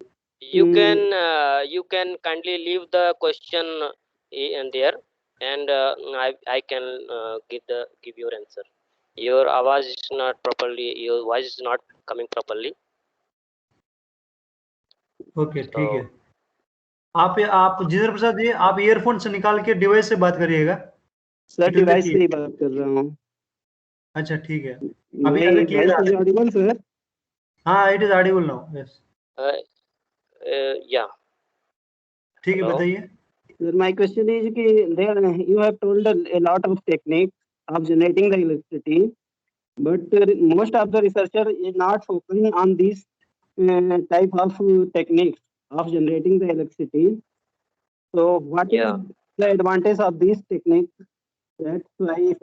You can kindly leave the question in there. and I can give your answer. Your आवाज is not properly, your voice is not coming properly. Okay ठीक है। आप जिधर प्रसाद जी, आप earphone से निकाल के device से बात करिएगा। Sir It will be device से clear. ही बात कर रहा हूँ। अच्छा ठीक है, अभी मैं अभी क्लियर आ वॉइस रहा है। Audible sir? हाँ, it is audible now. Yes, Yeah. ठीक है, Hello. बताइए। Sir, my question is कि there you have told a lot of techniques of generating the electricity, but most of the researcher is not focusing on these type of techniques of generating the electricity. So what is Yeah. the advantage of these techniques? That's why if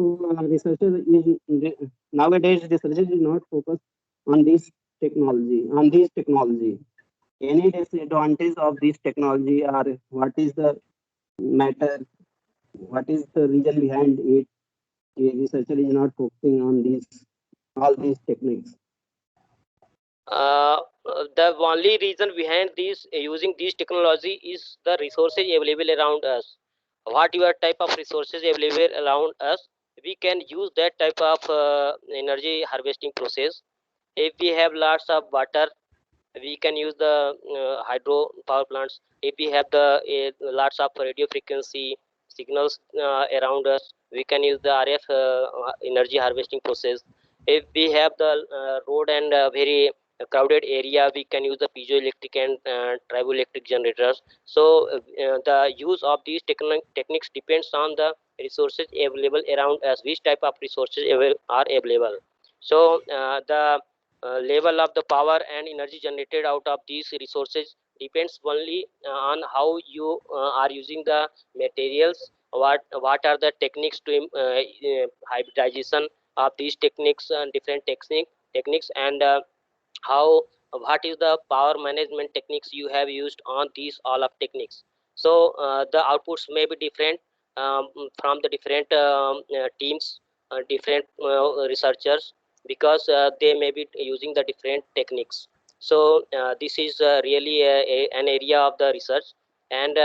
researcher is nowadays researcher is not focused on this technology. Any disadvantage of this technology, or what is the matter? What is the reason behind it? A researcher is not focusing on all these techniques. The only reason behind this using this technology is the resources available around us. Whatever type of resources available around us, we can use that type of energy harvesting process. If we have lots of water, we can use the hydro power plants. If we have the lots of radio frequency signals around us, we can use the RF energy harvesting process. If we have the road and very crowded area, we can use the piezoelectric and triboelectric generators. So the use of these techniques depends on the resources available around us, which type of resources are available. So the level of the power and energy generated out of these resources depends only on how you are using the materials. What are the techniques to hybridization of these techniques and different techniques, and how what is the power management techniques you have used on these all of techniques. So the outputs may be different from the different teams, different researchers, because they may be using the different techniques. So this is really an area of the research, and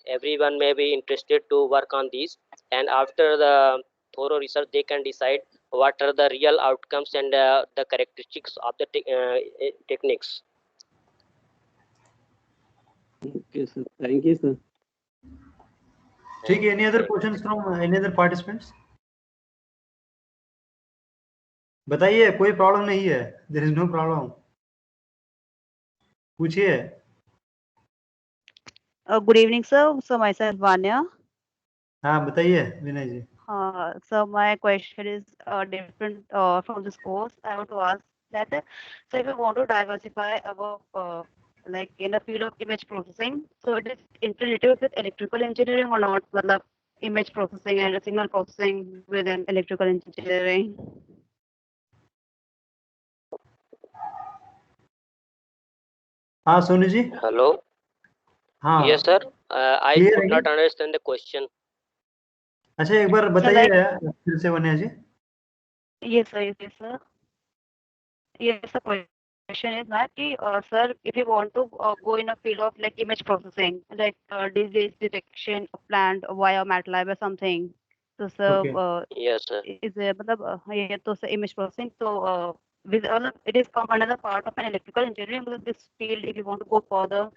everyone may be interested to work on these, and after the thorough research they can decide what are the real outcomes and the characteristics of the techniques. Okay, sir. Thank you, sir. ठीक है, any other questions from any other participants? बताइए, कोई problem नहीं है, there is no problem. पूछिए। Good evening, sir. So myself Vanya. हाँ बताइए विनय जी। So my question is different from this course. I want to ask that so if we want to diversify our like in the field of image processing, so it is interrelated with electrical engineering or not? मतलब image processing and signal processing within electrical engineering. हाँ Sonu ji. Hello. हाँ Yes sir, I clear could है not क्या? understand the question. अच्छा एक बार बताइए फिर से वन्या जी। Yes sir, yes sir. Yes, the question is that, sir, if you want to go in a field of like image processing, like disease detection of plant via MATLAB or something, so sir, Okay. Yes sir. is yeah, so sir, image processing. So with it is another part of an electrical engineering. Because this field, if you want to go further,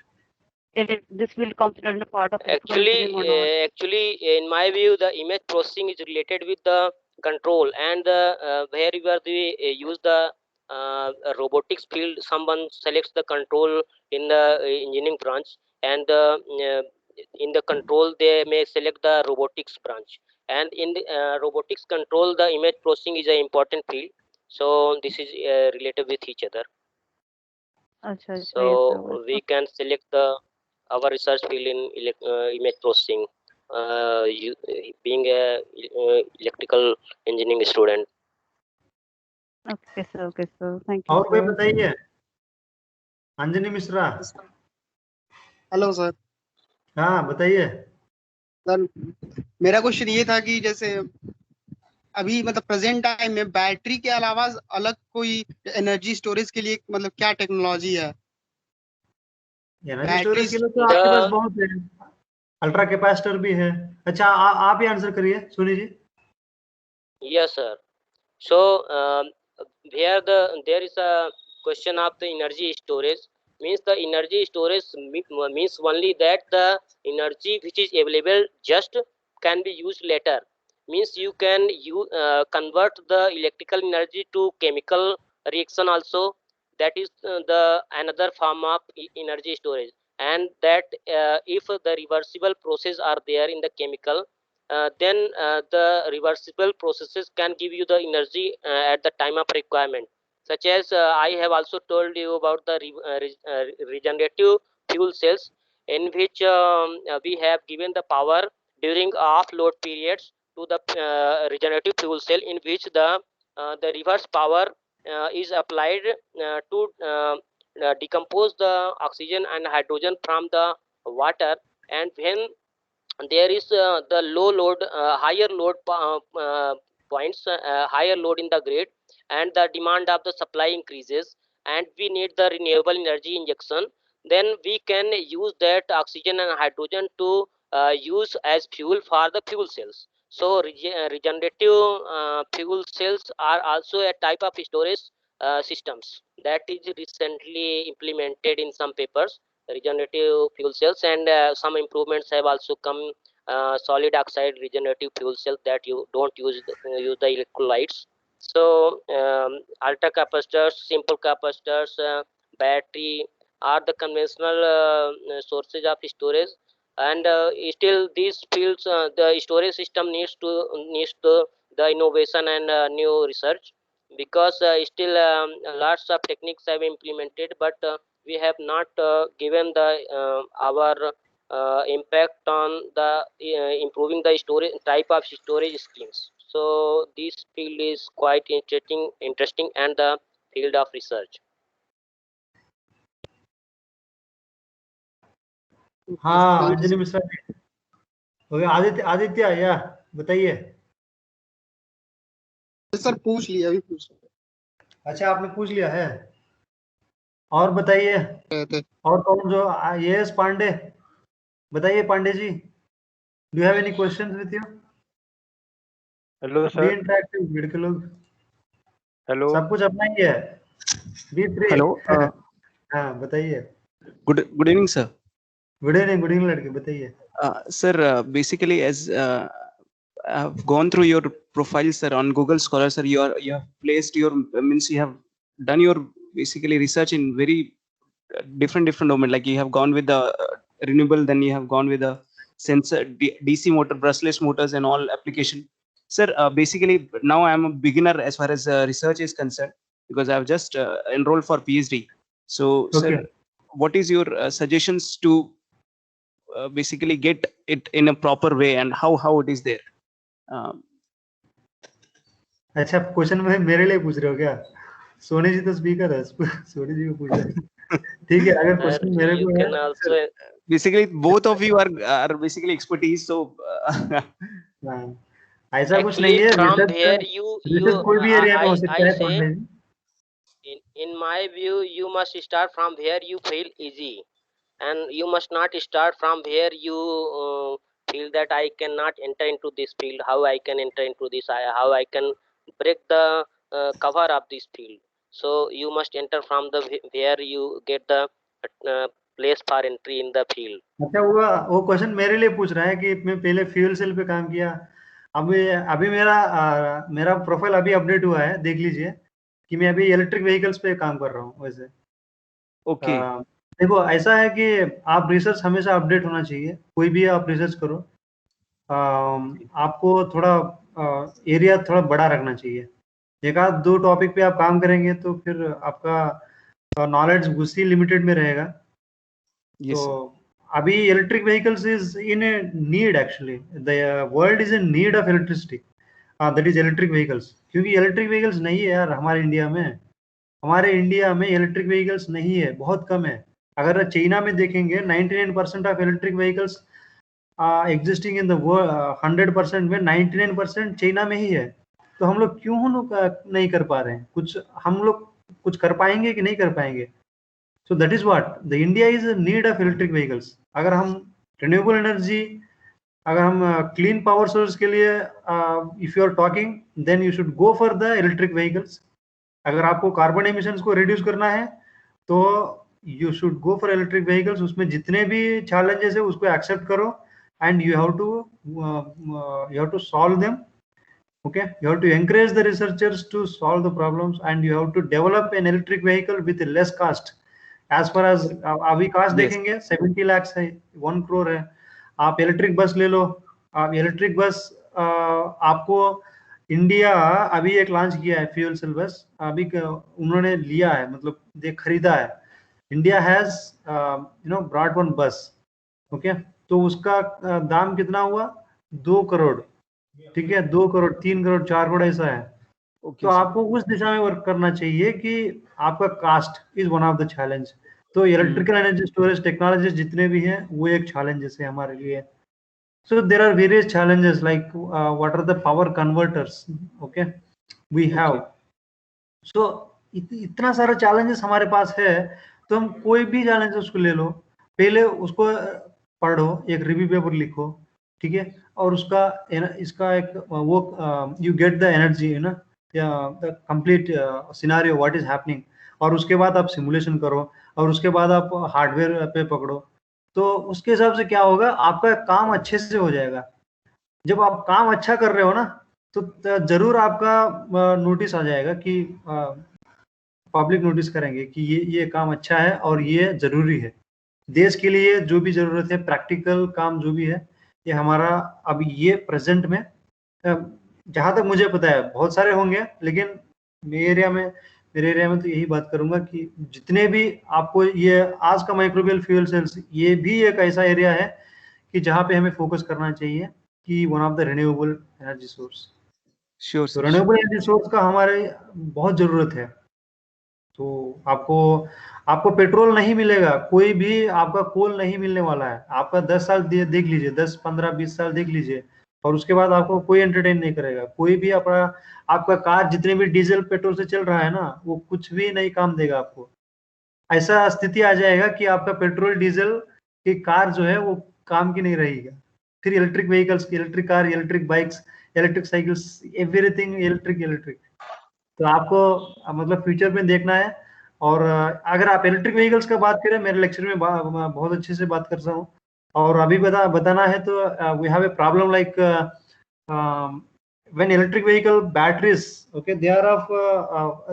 this will consider a part of electrical engineering or not? Actually, in my view, the image processing is related with the control, and wherever they use the robotics field, someone selects the control in the engineering branch, and in the control they may select the robotics branch, and in the robotics control, the image processing is an important field. So this is related with each other. Achha, yes, So sir. we can select our research field in image processing, being a electrical engineering student. Okay, sir. Okay, sir. Thank you, और कोई sir. बताइए। Anjani Mishra. Hello sir. हाँ बताइए। Sir मेरा question ये था कि जैसे अभी मतलब प्रेजेंट टाइम में बैटरी के अलावा अलग कोई एनर्जी स्टोरेज के लिए मतलब क्या टेक्नोलॉजी है? एनर्जी स्टोरेज के लिए तो आपके पास बहुत है। अल्ट्रा कैपेसिटर भी है। अच्छा आप ही आंसर करिए सुनी जी। Yes, sir. So here there is a question of the energy storage. Means the energy storage means only that the energy which is available just can be used later. Means you can convert the electrical energy to chemical reaction also. That is the another form of energy storage. And that if the reversible process are there in the chemical, then the reversible processes can give you the energy at the time of requirement. Such as I have also told you about the regenerative fuel cells, in which we have given the power during off load periods to the regenerative fuel cell, in which the reverse power is applied to decompose the oxygen and hydrogen from the water. And when there is the low load higher load points, higher load in the grid, and the demand of the supply increases, and we need the renewable energy injection, then we can use that oxygen and hydrogen to use as fuel for the fuel cells. So regenerative fuel cells are also a type of storage systems that is recently implemented in some papers, regenerative fuel cells. And some improvements have also come, solid oxide regenerative fuel cells that you don't use the electrolytes. So ultra capacitors, simple capacitors, battery are the conventional sources of storage. And still these fields, the storage system needs the innovation and new research, because still lots of techniques have implemented, but we have not given the our impact on the improving the storage type of storage schemes. So this field is quite interesting and the field of research. हाँ अंजलि मिश्रा जी हो गया। आदित्य आदित्य या बताइए। Sir पूछ लिया, अभी पूछ लिया। अच्छा आपने पूछ लिया है, और बताइए। और कौन जो यस पांडे, बताइए Pandey ji, do have any questions with you? Hello बी सर। इंटरैक्टिव भीड़ के लोग, हेलो सब कुछ अपना ही है, बी फ्री। हेलो हाँ बताइए। Good evening sir. Good evening लड़के, बताइए। Sir, basically, as I've gone through your profile, sir, on Google Scholar, sir, you have placed your means you have done your basically research in very different domain. Like you have gone with the renewable, then you have gone with the sensor, DC motor, brushless motors, and all application. Sir, basically now I am a beginner as far as research is concerned, because I have just enrolled for PhD. So, Okay. sir, what is your suggestions to basically get it in a proper way, and how it is there? अच्छा question में मेरे लिए पूछ रहे हो क्या? सोनी जी तो speaker है, सोनी जी को पूछा। ठीक है, अगर क्वेश्चन मेरे को can है, also basically both of you are basically expertise, so ऐसा कुछ actually नहीं है। from रिसर्च where you कोई भी एरिया में हो सकता I है। say, Pandey ji, in my view, you must start from where you feel easy, and you must not start from where you feel that I cannot enter into this field. How I can enter into this? How I can break the cover of this field? So you must enter from the where you get the place for entry in the field. अच्छा वो question मेरे लिए पूछ रहा है कि मैं पहले फ्यूल सेल पे काम किया। अभी मेरा प्रोफाइल अभी अपडेट हुआ है, देख लीजिए कि मैं अभी इलेक्ट्रिक व्हीकल्स पे काम कर रहा हूँ। वैसे ओके देखो ऐसा है कि आप रिसर्च हमेशा अपडेट होना चाहिए, कोई भी आप रिसर्च करो। आपको थोड़ा एरिया थोड़ा बड़ा रखना चाहिए। एक आध दो टॉपिक पे आप काम करेंगे तो फिर आपका नॉलेज उसी लिमिटेड में रहेगा। तो अभी electric vehicles is in a need, actually the world is in need of electricity, that is electric vehicles. क्योंकि इलेक्ट्रिक व्हीकल्स नहीं है यार हमारे इंडिया में। हमारे इंडिया में इलेक्ट्रिक व्हीकल्स नहीं है, बहुत कम है। अगर चाइना में देखेंगे 99% of electric vehicles existing in the world, 100% में 99% चाइना में ही है। तो हम लोग नहीं कर पा रहे हैं कुछ? हम लोग कुछ कर पाएंगे कि नहीं कर पाएंगे? So that is what the India is in need of electric vehicles. अगर हम रिन्यूएबल एनर्जी, अगर हम क्लीन पावर सोर्स के लिए if you are talking, then you should go for the electric vehicles. अगर आपको कार्बन एमिशंस को reduce करना है तो you should go for electric vehicles. उसमें जितने भी चैलेंजेस है उसको एक्सेप्ट करो and you have to solve them. Okay, you have to encourage the researchers to solve the problems and you have to develop an electric vehicle with less cost. As far as अभी cast देखेंगे 70 lakhs है, 1 crore है। आप electric bus ले लो, आप electric bus आपको India अभी एक लॉन्च किया है फ्यूल सेल बस, अभी उन्होंने लिया है, मतलब दे खरीदा है। इंडिया हैज ब्रॉट वन बस, ओके, तो उसका दाम कितना हुआ, 2 करोड़, ठीक है, 2 करोड़, 3 करोड़, 4 करोड़ ऐसा है। तो आपको उस दिशा में वर्क करना चाहिए कि आपका cost is one of the challenge. तो इलेक्ट्रिकल एनर्जी स्टोरेज टेक्नोलॉजीज जितने भी हैं वो एक चैलेंजेस है हमारे लिए। So there are various challenges like what are the power converters, okay, we have. सो इतना सारा चैलेंजेस हमारे पास है, तो हम कोई भी चैलेंज उसको ले लो, पहले उसको पढ़ो, एक रिव्यू पेपर लिखो, ठीक है, और उसका इसका एक वो यू गेट द एनर्जी, है ना, the complete scenario what is happening, और उसके बाद आप सिमुलेशन करो और उसके बाद आप हार्डवेयर पे पकड़ो। तो उसके हिसाब से क्या होगा, आपका काम अच्छे से हो जाएगा। जब आप काम अच्छा कर रहे हो ना, तो जरूर आपका नोटिस आ जाएगा कि पब्लिक नोटिस करेंगे कि ये काम अच्छा है और ये जरूरी है देश के लिए। जो भी जरूरत है, प्रैक्टिकल काम जो भी है, ये हमारा अभी ये प्रेजेंट में, जहां तक मुझे पता है बहुत सारे होंगे, लेकिन मेरे एरिया में तो यही बात करूंगा कि जितने भी आपको ये आज का माइक्रोबियल फ्यूल सेल्स, ये भी एक ऐसा एरिया है कि जहाँ पे हमें फोकस करना चाहिए कि one of the renewable energy source. Sure तो रिन्यूएबल एनर्जी सोर्स का हमारे बहुत जरूरत है। तो आपको पेट्रोल नहीं मिलेगा, कोई भी आपका कोल नहीं मिलने वाला है। आपका 10 साल देख लीजिए, 10, 15, 20 साल देख लीजिए, और उसके बाद आपको कोई एंटरटेन नहीं करेगा। कोई भी आपका कार जितने भी डीजल पेट्रोल से चल रहा है ना, वो कुछ भी नहीं काम देगा आपको। ऐसा स्थिति आ जाएगा कि आपका पेट्रोल डीजल की कार जो है वो काम की नहीं रहेगी। फिर electric vehicles, electric car, electric bikes, electric cycles, everything electric. तो आपको मतलब फ्यूचर में देखना है। और अगर आप इलेक्ट्रिक व्हीकल्स का बात करें, मेरे लेक्चर में बहुत अच्छे से बात करता हूँ। और अभी बताना है तो we have a problem like when electric vehicle batteries, okay, they are of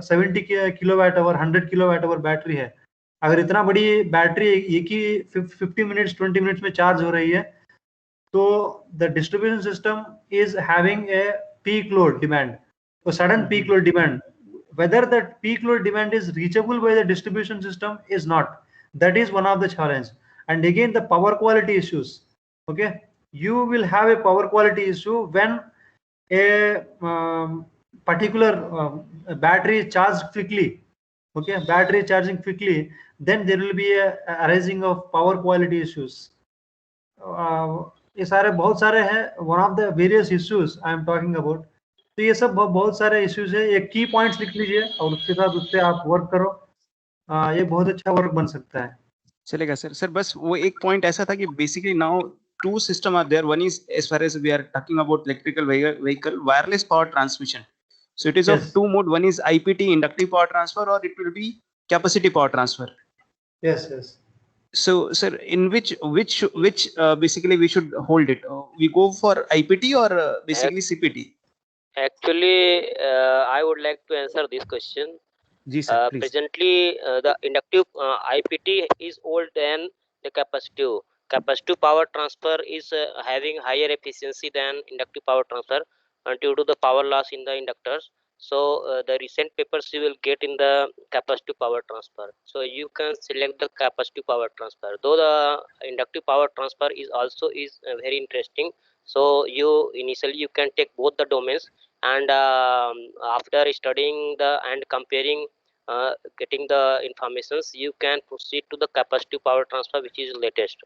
70 kilowatt hour, 100 kilowatt hour battery है। अगर इतना बड़ी बैटरी एक ही 50 मिनट्स 20 मिनट्स में चार्ज हो रही है, तो the distribution system is having a peak load demand, a sudden peak load demand. Whether that peak load demand is reachable by the distribution system is not. That is one of the challenge. And again, the power quality issues. Okay, you will have a power quality issue when a particular battery is charged quickly. Okay, battery charging quickly, then there will be a arising of power quality issues. ये सारे बहुत सारे हैं, one of the various issues I am talking about. तो ये सब बहुत सारे इश्यूज है। एक की पॉइंट्स लिख लीजिए और उसके साथ उससे आप वर्क करो, ये बहुत अच्छा वर्क बन सकता है। चलेगा सर बस वो एक पॉइंट ऐसा था कि basically now two system are there. One is, as far as we are talking about electrical vehicle, wireless power transmission. So it is of two mode. One is IPT, inductive power transfer, or it will be capacity power transfer. Yes. So sir, in which basically we should hold it? We go for IPT or basically CPT? Actually, I would like to answer this question. Ji sir, please. Presently, the inductive IPT is old than the capacitive. Capacitive power transfer is having higher efficiency than inductive power transfer due to the power loss in the inductors. So the recent papers you will get in the capacitive power transfer. So you can select the capacitive power transfer. Though the inductive power transfer is also very interesting. So initially you can take both the domains, and after studying and comparing, getting the informations, you can proceed to the capacitive power transfer, which is latest.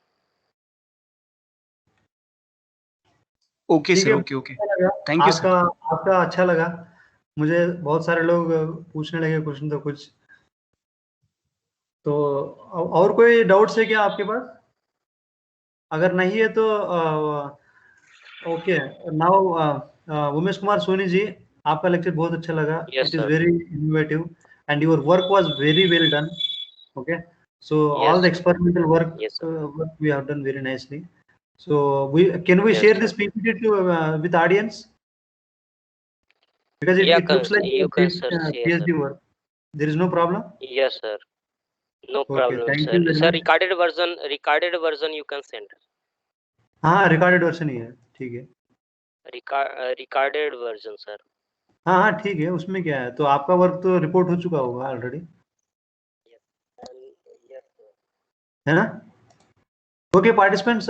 Okay sir, okay thank you sir. आपका अच्छा लगा। मुझे बहुत सारे लोग पूछने लगे question, तो कुछ तो और कोई डाउट्स है क्या आपके पास? अगर नहीं है तो ओके नाउ उमेश कुमार सोनी जी, आपका लेक्चर बहुत अच्छा लगा. Yes, it is sir. Very innovative and your work was very well done. Okay, so all the Yes. experimental work, Yes, sir. work we have done very nicely. So can we Yes, share sir. this PPT to with audience, because Yeah, it looks like you can, sir, yes, sir. PhD work. There is no problem. Yes, sir. No Okay, problem, thank sir. you very Sir, much. recorded version you can send. हाँ recorded version ही है, ठीक है. Recorded version, sir. हाँ हाँ ठीक है, उसमें क्या है, तो आपका वर्क तो रिपोर्ट हो चुका होगा ऑलरेडी, Yes, sir. है ना? Okay, participants,